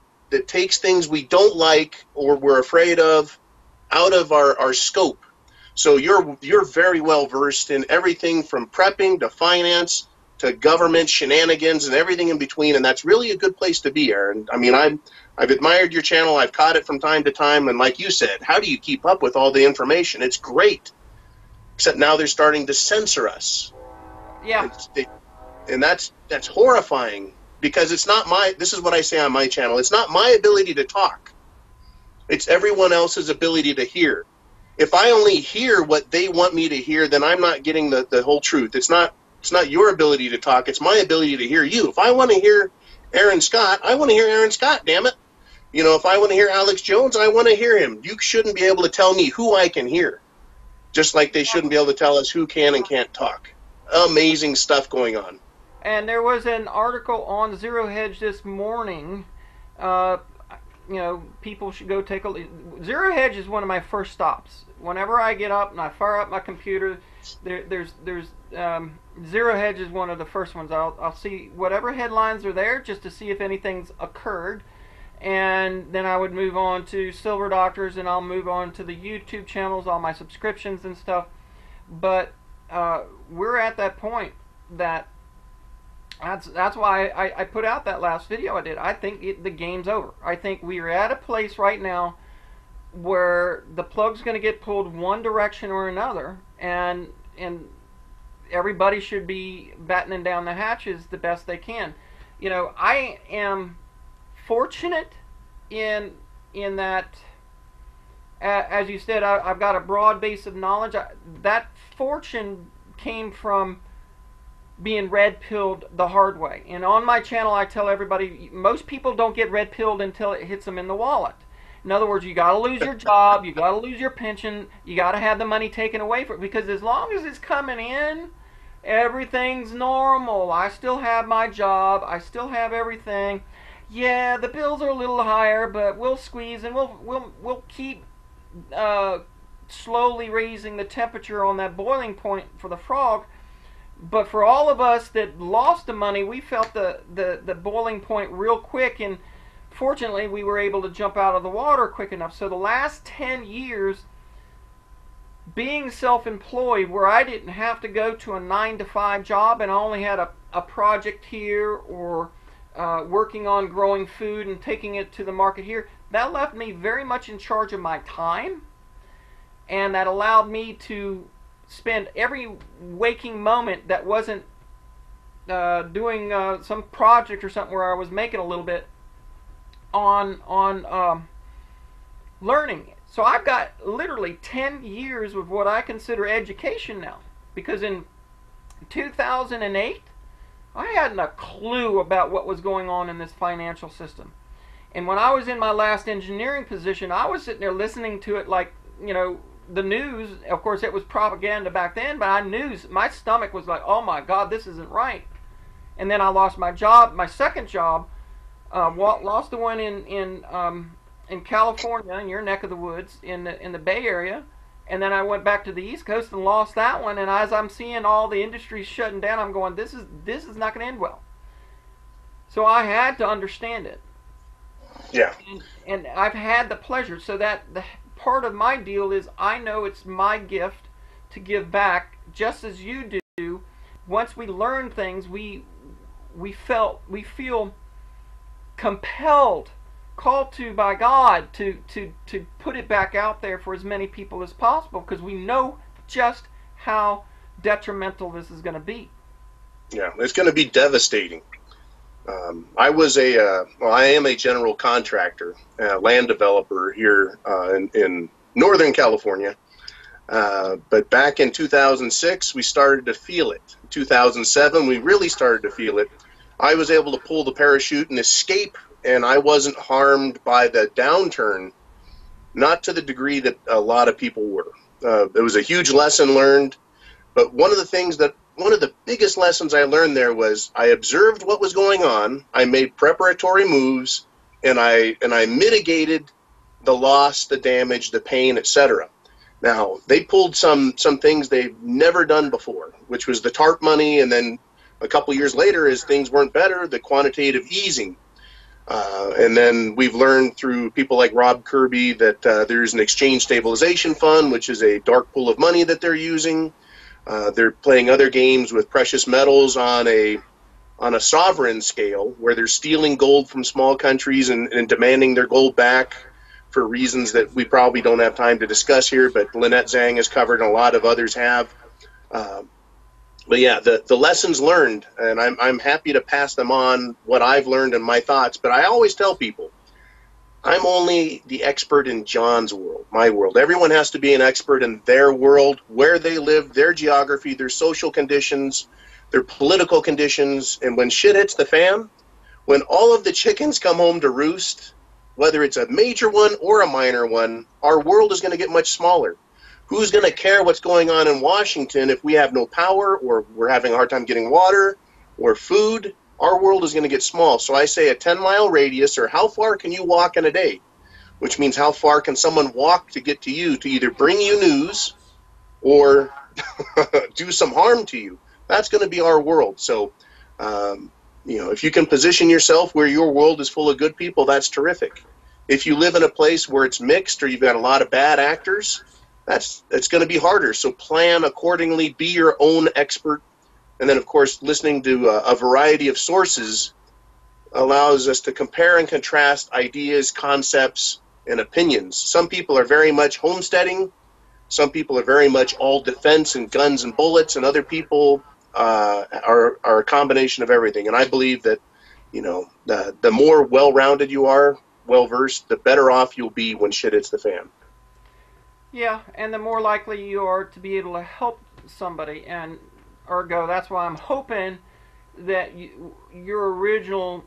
takes things we don't like or we're afraid of out of our scope. So you're very well versed in everything from prepping to finance to government shenanigans and everything in between, and that's really a good place to be, Erin. I mean, I've admired your channel. I've caught it from time to time, and like you said, how do you keep up with all the information? It's great, except now they're starting to censor us. Yeah. And that's horrifying, because it's not this is what I say on my channel, it's not my ability to talk. It's everyone else's ability to hear. If I only hear what they want me to hear, then I'm not getting the whole truth. It's not your ability to talk, it's my ability to hear you. If I want to hear Aaron Scott, I want to hear Aaron Scott, damn it. If I want to hear Alex Jones, I want to hear him. You shouldn't be able to tell me who I can hear, just like they shouldn't be able to tell us who can and can't talk. Amazing stuff going on. And there was an article on Zero Hedge this morning. People should go take a look. Zero Hedge is one of my first stops. Whenever I get up and I fire up my computer, there's Zero Hedge is one of the first ones. I'll see whatever headlines are there, just to see if anything's occurred, and then I would move on to Silver Doctors, and I'll move on to the YouTube channels, all my subscriptions and stuff. But we're at that point that's why I put out that last video I did. I think the game's over. I think we are at a place right now where the plug's going to get pulled one direction or another, and everybody should be battening down the hatches the best they can. I am fortunate in that, as you said, I've got a broad base of knowledge. That fortune came from being red-pilled the hard way. And on my channel, I tell everybody, most people don't get red-pilled until it hits them in the wallet. In other words, you got to lose your job, you got to lose your pension, you got to have the money taken away from it, because as long as it's coming in, everything's normal. I still have my job, I still have everything. Yeah, the bills are a little higher, but we'll squeeze and we'll keep slowly raising the temperature on that boiling point for the frog. But for all of us that lost the money, we felt the boiling point real quick, and fortunately we were able to jump out of the water quick enough. So the last 10 years being self-employed, where I didn't have to go to a 9-to-5 job and I only had a project here, or working on growing food and taking it to the market here, that left me very much in charge of my time, and that allowed me to spend every waking moment that wasn't doing some project or something where I was making a little bit on learning. So I've got literally 10 years of what I consider education now, because in 2008 I hadn't a clue about what was going on in this financial system. And when I was in my last engineering position, I was sitting there listening to it like, the news. Of course, it was propaganda back then, but I knew, my stomach was like, oh my God, this isn't right. And then I lost my job, my second job, lost the one in California, in your neck of the woods, in the Bay Area, and then I went back to the East Coast and lost that one. And as I'm seeing all the industries shutting down, I'm going, this is not going to end well. So I had to understand it. Yeah. And I've had the pleasure, so that the part of my deal is I know it's my gift to give back, just as you do. Once we learn things, we feel compelled, called to by God to put it back out there for as many people as possible, because we know just how detrimental this is going to be. Yeah, it's going to be devastating. I am a general contractor, land developer here in Northern California. But back in 2006, we started to feel it. In 2007, we really started to feel it. I was able to pull the parachute and escape, and I wasn't harmed by the downturn, not to the degree that a lot of people were. It was a huge lesson learned, but one of the biggest lessons I learned there was I observed what was going on, I made preparatory moves, and I mitigated the loss, the damage, the pain, etc. Now, they pulled some things they've never done before, which was the TARP money, and then a couple years later, as things weren't better, the quantitative easing. And then we've learned through people like Rob Kirby that there's an exchange stabilization fund, which is a dark pool of money that they're using. They're playing other games with precious metals on a sovereign scale, where they're stealing gold from small countries and demanding their gold back for reasons that we probably don't have time to discuss here, but Lynette Zhang has covered and a lot of others have. But yeah, the lessons learned, and I'm happy to pass them on, what I've learned and my thoughts. But I always tell people, I'm only the expert in John's world, my world. Everyone has to be an expert in their world, where they live, their geography, their social conditions, their political conditions. And when shit hits the fan, when all of the chickens come home to roost, whether it's a major one or a minor one, our world is going to get much smaller. Who's going to care what's going on in Washington if we have no power, or we're having a hard time getting water or food? Our world is going to get small. So I say a 10-mile radius, or how far can you walk in a day? Which means how far can someone walk to get to you, to either bring you news or do some harm to you. That's going to be our world. So, if you can position yourself where your world is full of good people, that's terrific. If you live in a place where it's mixed, or you've got a lot of bad actors, it's going to be harder. So plan accordingly, be your own expert. And then, of course, listening to a variety of sources allows us to compare and contrast ideas, concepts, and opinions. Some people are very much homesteading. Some people are very much all defense and guns and bullets, and other people are a combination of everything. And I believe that, the more well-rounded you are, well-versed, the better off you'll be when shit hits the fan. Yeah, and the more likely you are to be able to help somebody, and ergo, that's why I'm hoping that your original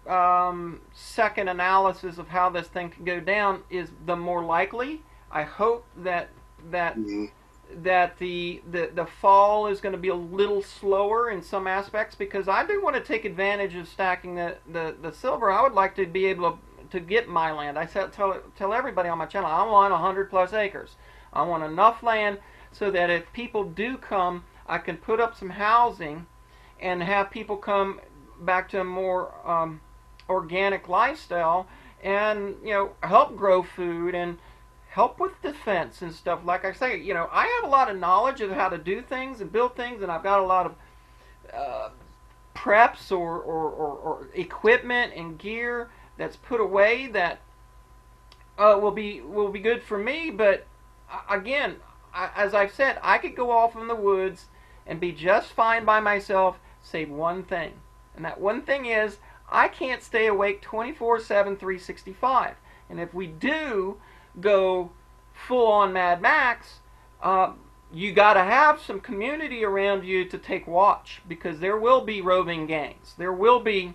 second analysis of how this thing can go down is the more likely. I hope that Mhm. that the fall is going to be a little slower in some aspects, because I do want to take advantage of stacking the silver. I would like to be able to get my land. I tell everybody on my channel, I want 100 plus acres. I want enough land so that if people do come, I can put up some housing and have people come back to a more organic lifestyle, and help grow food and help with defense and stuff. Like I say, I have a lot of knowledge of how to do things and build things, and I've got a lot of preps or equipment and gear that's put away that will be good for me. But again, as I've said, I could go off in the woods and be just fine by myself, save one thing, and that one thing is I can't stay awake 24/7, 365. And if we do go full on Mad Max, you got to have some community around you to take watch, because there will be roving gangs. There will be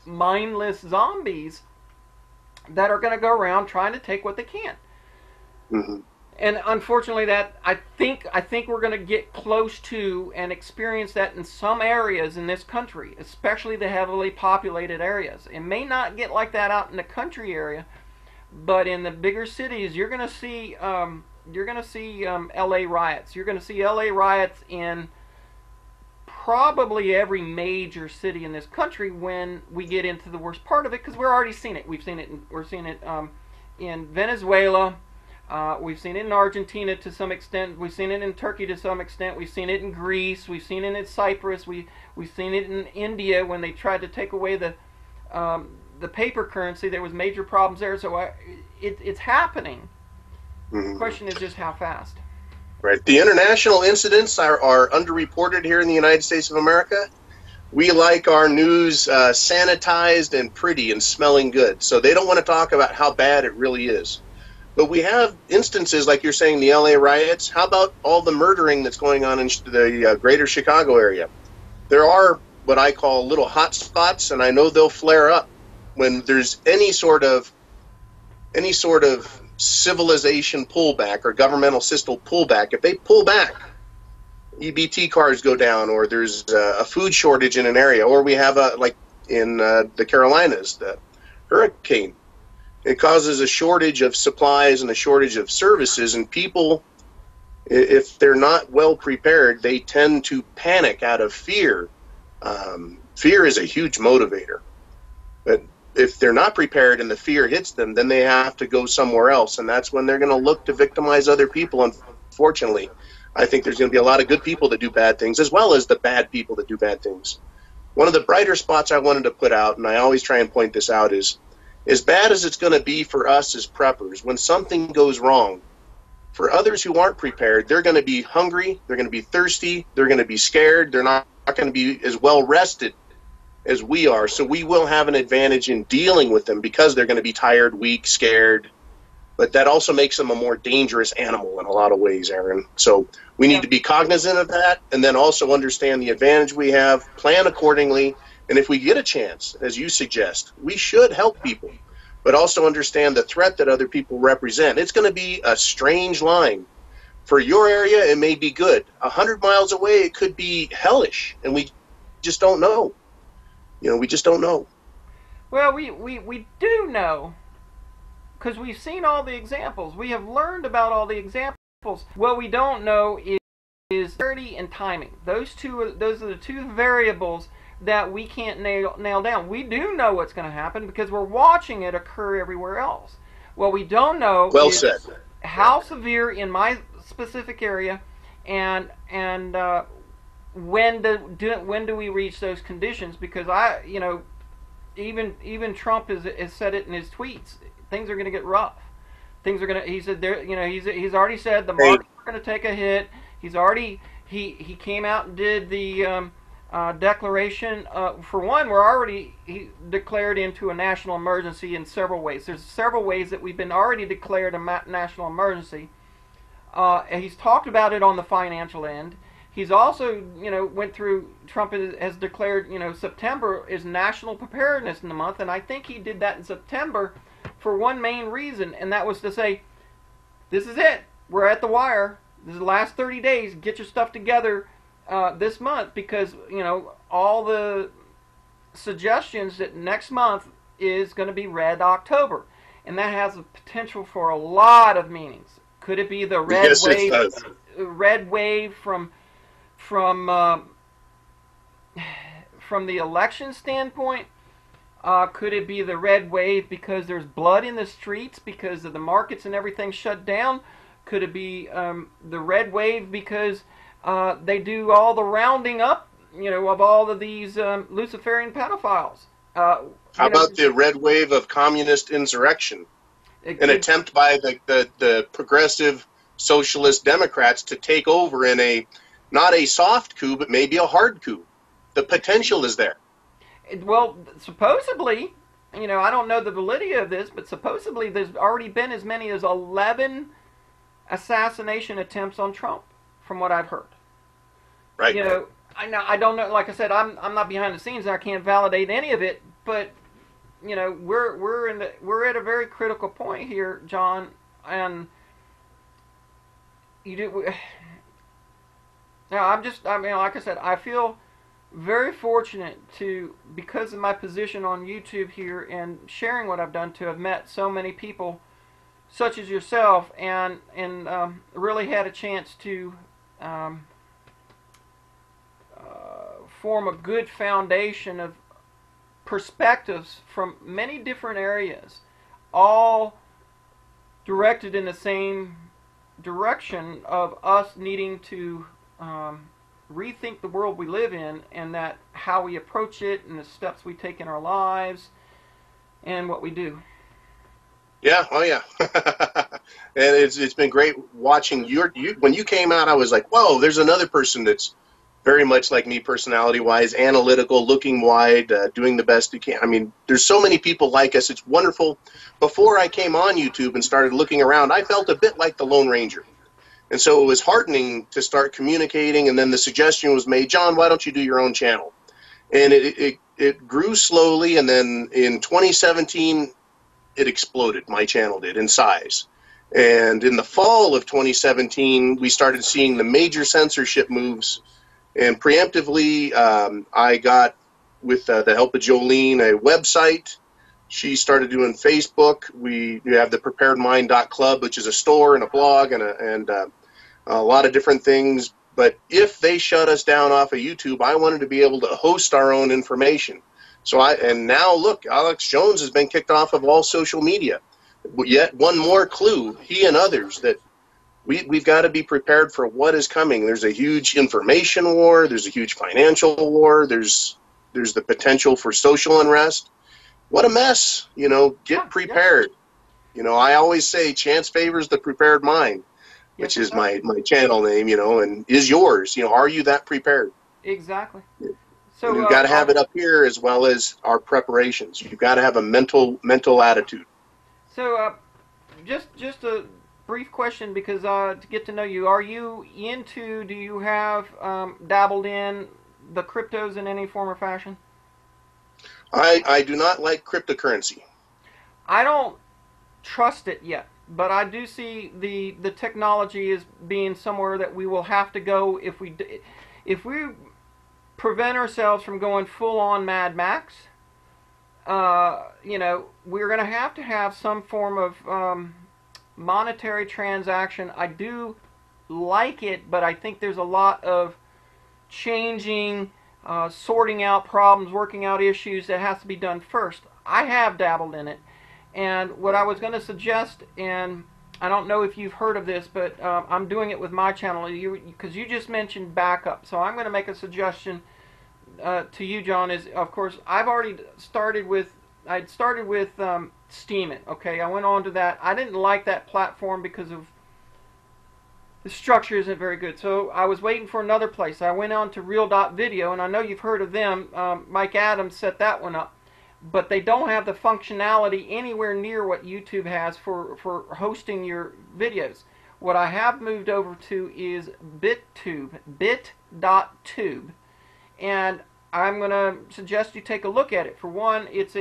mindless zombies that are going to go around trying to take what they can. Mhm. And unfortunately, that I think we're going to get close to and experience that in some areas in this country, especially the heavily populated areas. It may not get like that out in the country area, but in the bigger cities, you're going to see LA riots. You're going to see LA riots in probably every major city in this country when we get into the worst part of it, because we're already seeing it. We're seeing it in Venezuela. We've seen it in Argentina to some extent. We've seen it in Turkey to some extent. We've seen it in Greece. We've seen it in Cyprus. We've seen it in India when they tried to take away the paper currency. There was major problems there. So it's happening. Mhm. The question is just how fast. Right. The international incidents are underreported here in the United States of America. We like our news sanitized and pretty and smelling good, so they don't want to talk about how bad it really is. But we have instances like you're saying, the LA riots. How about all the murdering that's going on in the greater Chicago area? There are what I call little hot spots, and I know they'll flare up when there's any sort of civilization pullback or governmental system pullback. If they pull back, EBT cars go down, or there's a food shortage in an area, or we have like in the Carolinas, the hurricane. It causes a shortage of supplies and a shortage of services, and people, if they're not well prepared, they tend to panic out of fear. Fear is a huge motivator. But if they're not prepared and the fear hits them, then they have to go somewhere else, and that's when they're going to look to victimize other people. Unfortunately, I think there's going to be a lot of good people that do bad things, as well as the bad people that do bad things. One of the brighter spots I wanted to put out, and I always try and point this out, is as bad as it's going to be for us as preppers, when something goes wrong, for others who aren't prepared, they're going to be hungry, they're going to be thirsty, they're going to be scared, they're not going to be as well rested as we are. So we will have an advantage in dealing with them because they're going to be tired, weak, scared. But that also makes them a more dangerous animal in a lot of ways, Erin. So we need to be cognizant of that, and then also understand the advantage we have, plan accordingly, and if we get a chance, as you suggest, we should help people, but also understand the threat that other people represent. It's going to be a strange line. For your area, it may be good. 100 miles away, it could be hellish, and we just don't know. We just don't know. Well, we do know, because we've seen all the examples. We have learned about all the examples. What we don't know is clarity and timing. Those are the two variables that we can't nail down. We do know what's going to happen because we're watching it occur everywhere else. What we don't know is how severe in my specific area, and when do we reach those conditions? Because even Trump has said it in his tweets. Things are going to get rough. Things are going to. He said there. He's already said the market's going to take a hit. He came out and did the declaration. For one, he declared into a national emergency in several ways. There's several ways that we've been already declared a national emergency. He's talked about it on the financial end. He's also, went through, Trump has declared, September is National Preparedness in the month, and I think he did that in September for one main reason, and that was to say, this is it. We're at the wire. This is the last 30 days. Get your stuff together this month, because, all the suggestions that next month is going to be Red October, and that has a potential for a lot of meanings. Could it be the red wave? It does. Red wave from the election standpoint? Could it be the red wave because there's blood in the streets because of the markets and everything shut down? Could it be the red wave because they do all the rounding up, of all of these Luciferian pedophiles? How about the red wave of communist insurrection? An attempt by the progressive socialist Democrats to take over in not a soft coup, but maybe a hard coup. The potential is there. Well, supposedly, I don't know the validity of this, but supposedly there's already been as many as 11 assassination attempts on Trump, from what I've heard. Right. I don't know. Like I said, I'm not behind the scenes, and I can't validate any of it. But we're at a very critical point here, John, and you do. Now, like I said, I feel very fortunate because of my position on YouTube here and sharing what I've done, to have met so many people such as yourself, and really had a chance to form a good foundation of perspectives from many different areas, all directed in the same direction of us needing to rethink the world we live in, and that how we approach it, and the steps we take in our lives, and what we do. Yeah, oh yeah. And it's been great watching when you came out. I was like, whoa, there's another person that's very much like me, personality-wise, analytical, looking wide, doing the best he can. I mean, there's so many people like us. It's wonderful. Before I came on YouTube and started looking around, I felt a bit like the Lone Ranger. And so it was heartening to start communicating, and then the suggestion was made, John, why don't you do your own channel? And it grew slowly, and then in 2017, it exploded. My channel did, in size. And in the fall of 2017, we started seeing the major censorship moves. And preemptively, I got, with the help of Jolene, a website. She started doing Facebook. We have the preparedmind.club, which is a store and a blog and a lot of different things. But if they shut us down off of YouTube, I wanted to be able to host our own information. And now look, Alex Jones has been kicked off of all social media. Yet one more clue, he and others, that we've got to be prepared for what is coming. There's a huge information war. There's a huge financial war. There's the potential for social unrest. What a mess. Get prepared. I always say chance favors the prepared mind, which is my channel name, and is yours. Are you that prepared? Exactly. So you've got to have it up here as well as our preparations. You've got to have a mental attitude. So just a brief question, because to get to know you, do you have dabbled in the cryptos in any form or fashion? I do not like cryptocurrency. I don't trust it yet, but I do see the technology as being somewhere that we will have to go if we prevent ourselves from going full on Mad Max. We're going to have some form of monetary transaction. I do like it, but I think there's a lot of changing, sorting out problems, working out issues that has to be done first. I have dabbled in it, and what I was going to suggest, and I don't know if you've heard of this, but I'm doing it with my channel, because you just mentioned backup. So I'm going to make a suggestion to you, John, is, of course, I'd started with Steemit. Okay, I went on to that. I didn't like that platform because of the structure isn't very good. So I was waiting for another place. I went on to Real.video, and I know you've heard of them. Mike Adams set that one up. But they don't have the functionality anywhere near what YouTube has for hosting your videos. What I have moved over to is BitTube. BitTube. SHTF.tube. And I'm going to suggest you take a look at it. For one, it's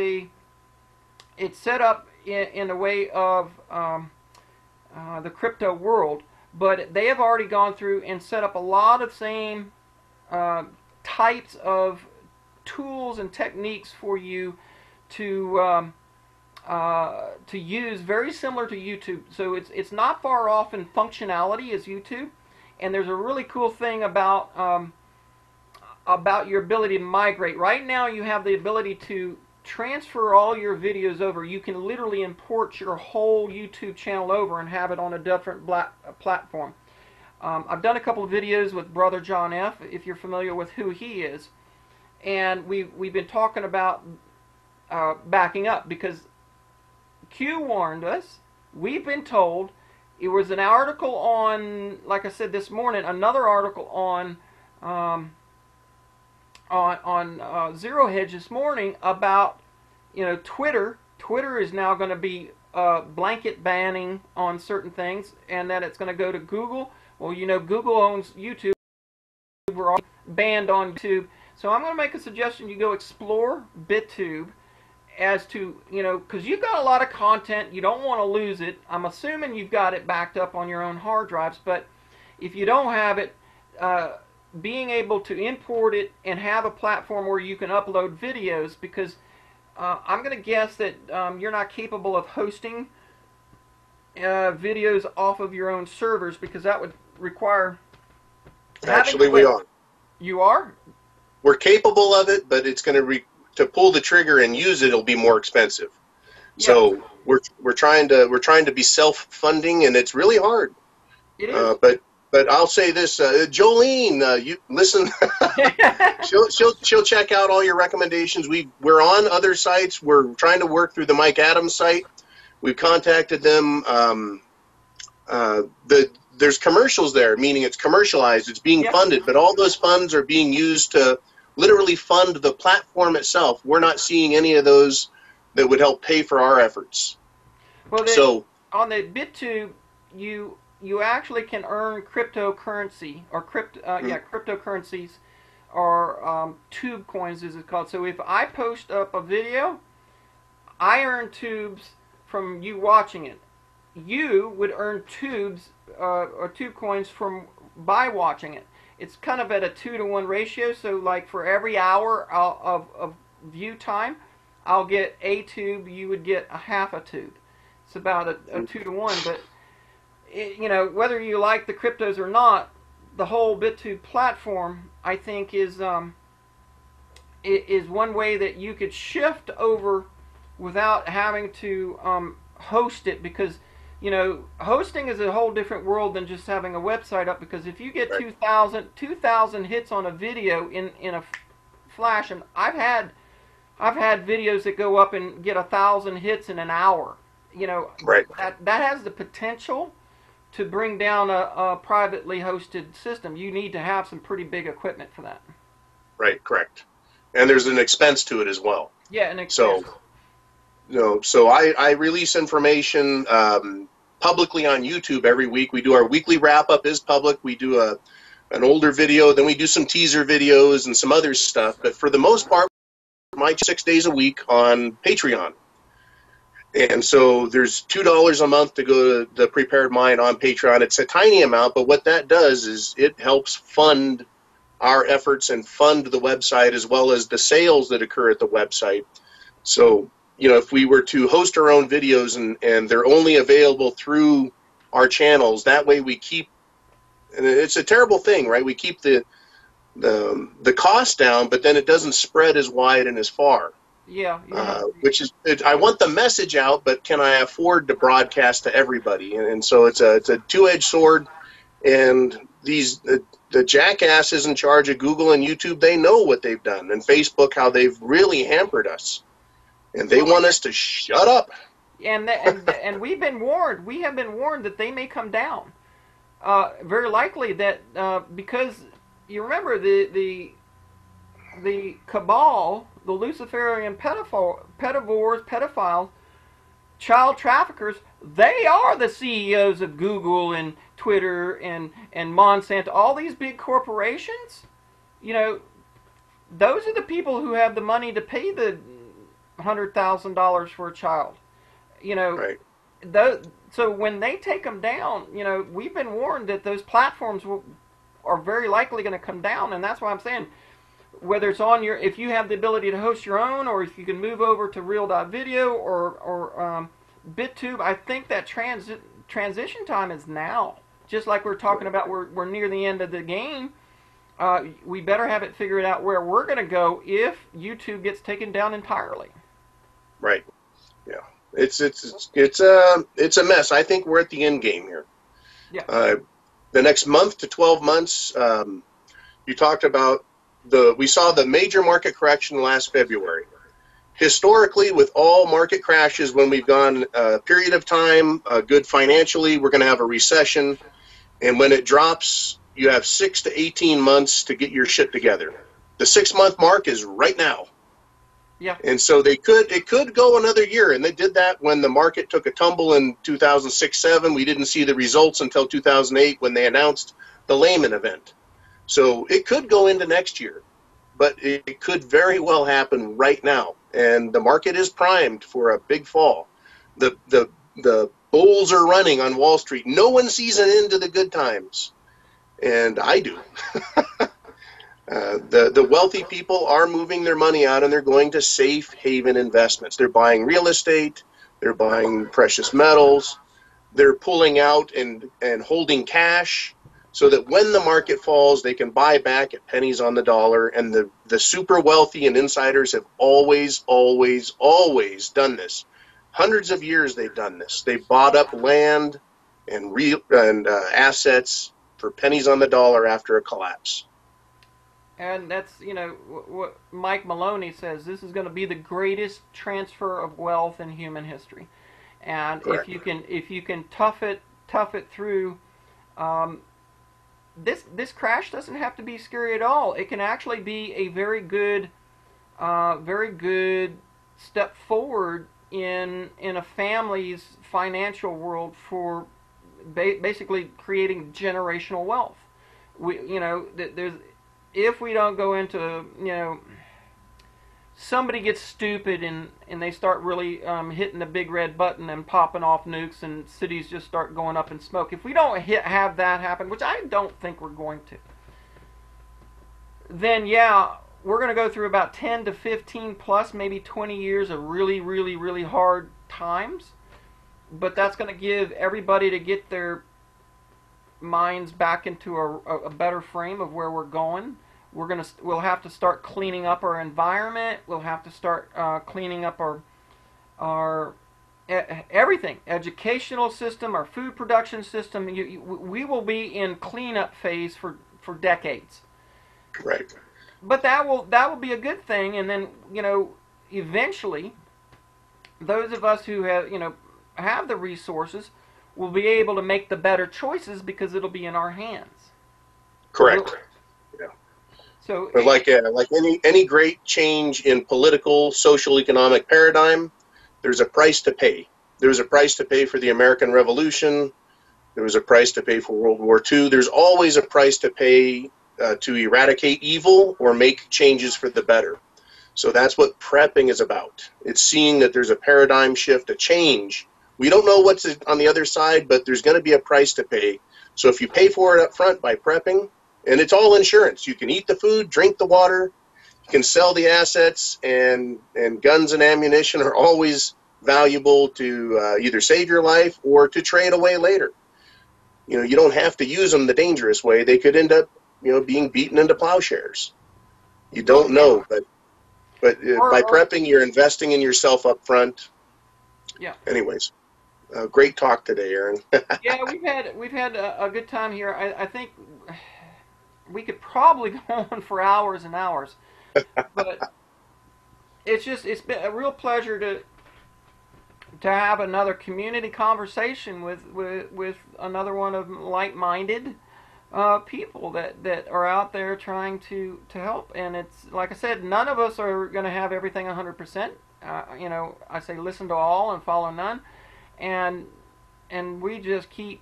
set up in a way of the crypto world, but they have already gone through and set up a lot of same types of tools and techniques for you to use, very similar to YouTube. So it's not far off in functionality as YouTube, and there's a really cool thing about your ability to migrate. Right now you have the ability to transfer all your videos over. You can literally import your whole YouTube channel over and have it on a different platform. I've done a couple of videos with Brother John F., if you're familiar with who he is, and we've been talking about backing up, because Q warned us. We've been told. It was an article on, like I said this morning, another article on Zero Hedge this morning about, Twitter. Twitter is now going to be blanket banning on certain things, and that it's going to go to Google. Well, Google owns YouTube. We're all banned on YouTube. So I'm going to make a suggestion. You go explore BitTube as to, because you've got a lot of content. You don't want to lose it. I'm assuming you've got it backed up on your own hard drives, but if you don't have it, being able to import it and have a platform where you can upload videos, because I'm going to guess that you're not capable of hosting videos off of your own servers, because that would require... Actually, we are. You are? We're capable of it, but it's going to pull the trigger and use it, it'll be more expensive. Yeah. So we're trying to be self-funding, and it's really hard. It is. But I'll say this, Jolene, you listen. she'll check out all your recommendations. We're on other sites. We're trying to work through the Mike Adams site. We've contacted them. There's commercials there, meaning it's commercialized. It's being funded, but all those funds are being used to literally fund the platform itself. We're not seeing any of those that would help pay for our efforts. Well, so on the BitTube, you actually can earn cryptocurrency, or cryptocurrencies, or tube coins, as it's called. So if I post up a video, I earn tubes from you watching it. You would earn tubes or tube coins by watching it. It's kind of at a 2-to-1 ratio. So like for every hour of view time, I'll get a tube. You would get a half a tube. It's about a 2-to-1. But whether you like the cryptos or not, the whole BitTube platform, I think, is one way that you could shift over without having to host it, because hosting is a whole different world than just having a website up. Because if you get 2,000 hits on a video in a flash, and I've had videos that go up and get 1,000 hits in an hour. That has the potential to bring down a privately hosted system. You need to have some pretty big equipment for that. Right, correct. And there's an expense to it as well. Yeah, an expense. So I release information publicly on YouTube every week. We do our weekly wrap-up is public. We do an older video, then we do some teaser videos and some other stuff. But for the most part, my 6 days a week on Patreon. And so there's $2 a month to go to the Prepared Mind on Patreon. It's a tiny amount, but what that does is it helps fund our efforts and fund the website, as well as the sales that occur at the website. So, if we were to host our own videos and they're only available through our channels, that way we keep, and it's a terrible thing, right? We keep the cost down, but then it doesn't spread as wide and as far. Yeah. Which is, I want the message out, but can I afford to broadcast to everybody? And so it's a two-edged sword. And the jackasses in charge of Google and YouTube, they know what they've done, and Facebook, how they've really hampered us, and they want us to shut up. And we've been warned. We have been warned that they may come down. Very likely that because you remember the cabal, the Luciferian pedophiles, child traffickers, they are the CEOs of Google and Twitter and Monsanto, all these big corporations. You know, those are the people who have the money to pay the $100,000 for a child. You know, Right. so when they take them down, you know, we've been warned that those platforms are very likely going to come down, and that's why I'm saying, whether it's on your, if you have the ability to host your own, or if you can move over to Real.video or BitTube, I think that transition time is now. Just like we're talking about, we're near the end of the game. We better have it figured out where we're going to go if YouTube gets taken down entirely. Right. Yeah. It's a mess. I think we're at the end game here. Yeah. The next month to 12 months, you talked about we saw the major market correction last February. Historically, with all market crashes, when we've gone a period of time good financially, we're going to have a recession, and when it drops, you have 6 to 18 months to get your shit together. The 6-month mark is right now. Yeah. And so it could go another year, and they did that when the market took a tumble in 2006-07. We didn't see the results until 2008 when they announced the Lehman event. So it could go into next year, but it could very well happen right now. And the market is primed for a big fall. The bulls are running on Wall Street. No one sees an end to the good times, and I do. The wealthy people are moving their money out, and they're going to safe haven investments. They're buying real estate. They're buying precious metals. They're pulling out and holding cash so that when the market falls, they can buy back at pennies on the dollar. And the super wealthy and insiders have always, always, always done this. Hundreds of years they've done this. They've bought up land and assets for pennies on the dollar after a collapse. And that's, you know, what Mike Maloney says, this is going to be the greatest transfer of wealth in human history. And Correct. if you can tough it through, this crash doesn't have to be scary at all. It can actually be a very good step forward in a family's financial world for basically creating generational wealth. If we don't go into, you know, somebody gets stupid and they start really hitting the big red button and popping off nukes and cities just start going up in smoke. If we don't have that happen, which I don't think we're going to, then yeah, we're going to go through about 10 to 15 plus maybe 20 years of really, really, really hard times. But that's going to give everybody to get their minds back into a better frame of where we're going. We'll have to start cleaning up our environment. We'll have to start cleaning up our everything, educational system, our food production system. We will be in cleanup phase for decades. Right. But that will be a good thing, and then, you know, eventually, those of us who have the resources will be able to make the better choices because it'll be in our hands. Correct. So, but like any great change in political, social, economic paradigm, there's a price to pay. There was a price to pay for the American Revolution. There was a price to pay for World War II. There's always a price to pay to eradicate evil or make changes for the better. So that's what prepping is about. It's seeing that there's a paradigm shift, a change. We don't know what's on the other side, but there's going to be a price to pay. So if you pay for it up front by prepping, and it's all insurance. You can eat the food, drink the water, you can sell the assets, and guns and ammunition are always valuable to either save your life or to trade away later. You know, you don't have to use them the dangerous way. They could end up, you know, being beaten into plowshares. You don't know, but by prepping, you're investing in yourself up front. Yeah. Anyways, great talk today, Erin. Yeah, we've had a good time here. I think we could probably go on for hours and hours, but it's been a real pleasure to have another community conversation with another one of like-minded people that are out there trying to help. And it's like I said, none of us are going to have everything 100%. You know, I say listen to all and follow none, and we just keep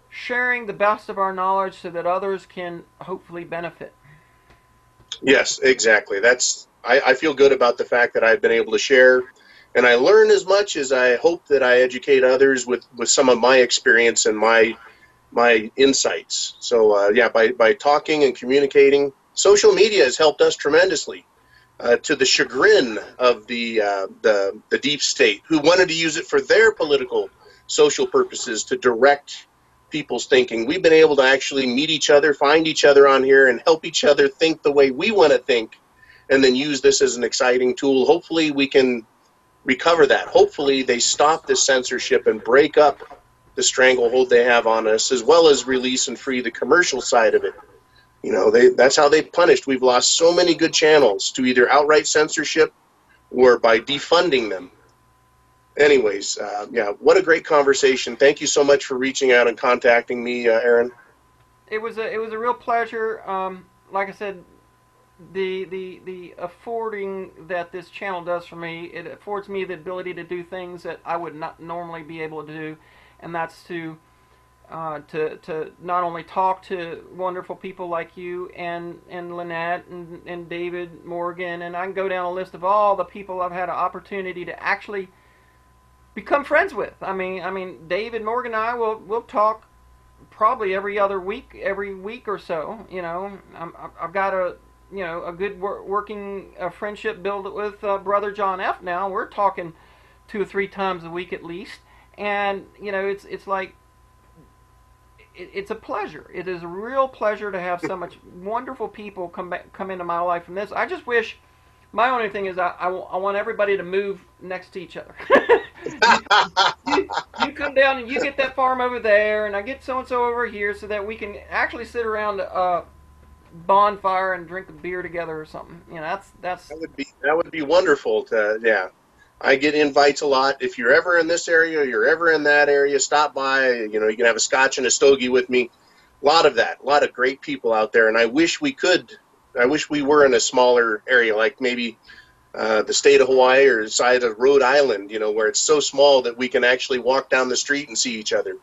sharing the best of our knowledge so that others can hopefully benefit. Yes, exactly. I feel good about the fact that I've been able to share, and I learn as much as I hope that I educate others with some of my experience and my insights. So yeah, by talking and communicating, social media has helped us tremendously. To the chagrin of the deep state, who wanted to use it for their political, social purposes to direct people's thinking. We've been able to actually meet each other, find each other on here, and help each other think the way we want to think, and then use this as an exciting tool. Hopefully, we can recover that. Hopefully, they stop this censorship and break up the stranglehold they have on us, as well as release and free the commercial side of it. You know, that's how they punished. We've lost so many good channels to either outright censorship or by defunding them. Anyways, yeah, what a great conversation. Thank you so much for reaching out and contacting me, Erin. It was a real pleasure. Like I said, the affording that this channel does for me, it affords me the ability to do things that I would not normally be able to do, and that's to not only talk to wonderful people like you and Lynette and David Morgan, and I can go down a list of all the people I've had an opportunity to actually become friends with. I mean David Morgan and I will talk probably every week or so. You know, I've got a good working friendship built with brother John F. Now we're talking 2 or 3 times a week at least, and you know it's like. It's a pleasure. It is a real pleasure to have so much wonderful people come into my life from this. I just wish, my only thing is I want everybody to move next to each other. you come down and you get that farm over there, and I get so-and-so over here, so that we can actually sit around a bonfire and drink a beer together or something. You know, that's that would be wonderful to, yeah. I get invites a lot. If you're ever in this area, or you're ever in that area, stop by. You know, you can have a scotch and a stogie with me. A lot of that. A lot of great people out there. And I wish we were in a smaller area, like maybe the state of Hawaii or the side of Rhode Island, you know, where it's so small that we can actually walk down the street and see each other.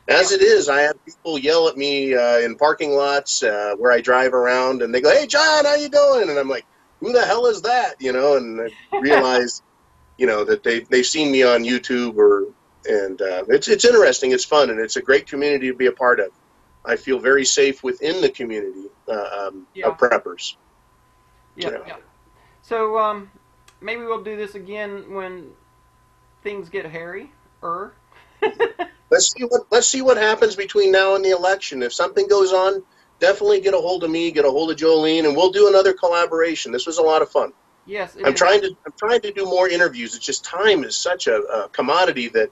As it is, I have people yell at me in parking lots where I drive around, and they go, "Hey, John, how you doing?" And I'm like, "Who the hell is that?" You know, and I realize... you know, that they've seen me on YouTube, and it's interesting, it's fun, and it's a great community to be a part of. I feel very safe within the community of preppers. Yeah, you know. Yeah. So maybe we'll do this again when things get hairy. Let's see what happens between now and the election. If something goes on, definitely get a hold of me, get a hold of Jolene, and we'll do another collaboration. This was a lot of fun. Yes, I'm trying to do more interviews. It's just time is such a commodity that,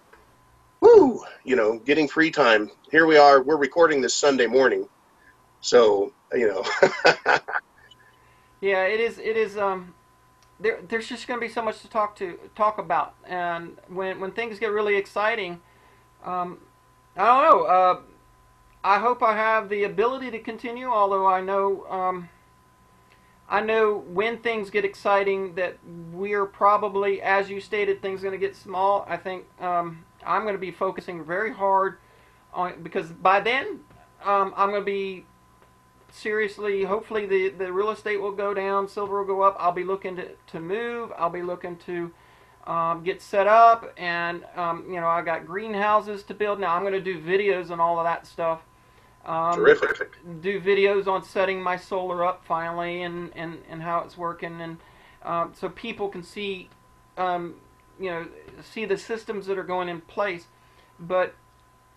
whoo, you know, getting free time. Here we are. We're recording this Sunday morning, so you know. Yeah, it is. There's just going to be so much to talk about, and when things get really exciting, I don't know. I hope I have the ability to continue. Although I know when things get exciting that we're probably, as you stated, things are going to get small. I think I'm going to be focusing very hard on, because by then I'm going to be seriously, hopefully the real estate will go down, silver will go up. I'll be looking to move. I'll be looking to get set up, and you know, I got greenhouses to build. Now I'm going to do videos and all of that stuff. Terrific. Do videos on setting my solar up finally, and how it's working, and so people can see, you know, see the systems that are going in place. But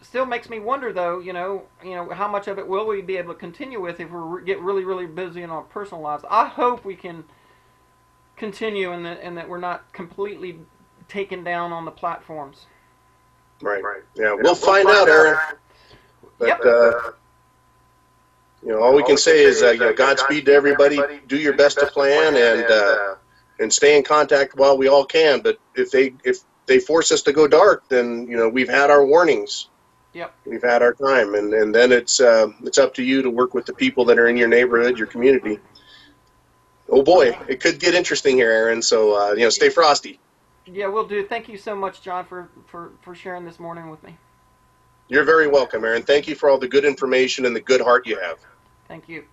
still makes me wonder, though, you know, how much of it will we be able to continue with if we get really busy in our personal lives. I hope we can continue, and that we're not completely taken down on the platforms. Right. Yeah, we'll find out, Erin. But, yep. You know, all we can say is, you know, Godspeed to everybody. Do your best to plan, and stay in contact while we all can. But if they force us to go dark, then, you know, we've had our warnings. Yep. We've had our time, and then it's up to you to work with the people that are in your neighborhood, your community. Oh boy, it could get interesting here, Erin. So stay frosty. Yeah, we'll do. Thank you so much, John, for sharing this morning with me. You're very welcome, Erin. Thank you for all the good information and the good heart you have. Thank you.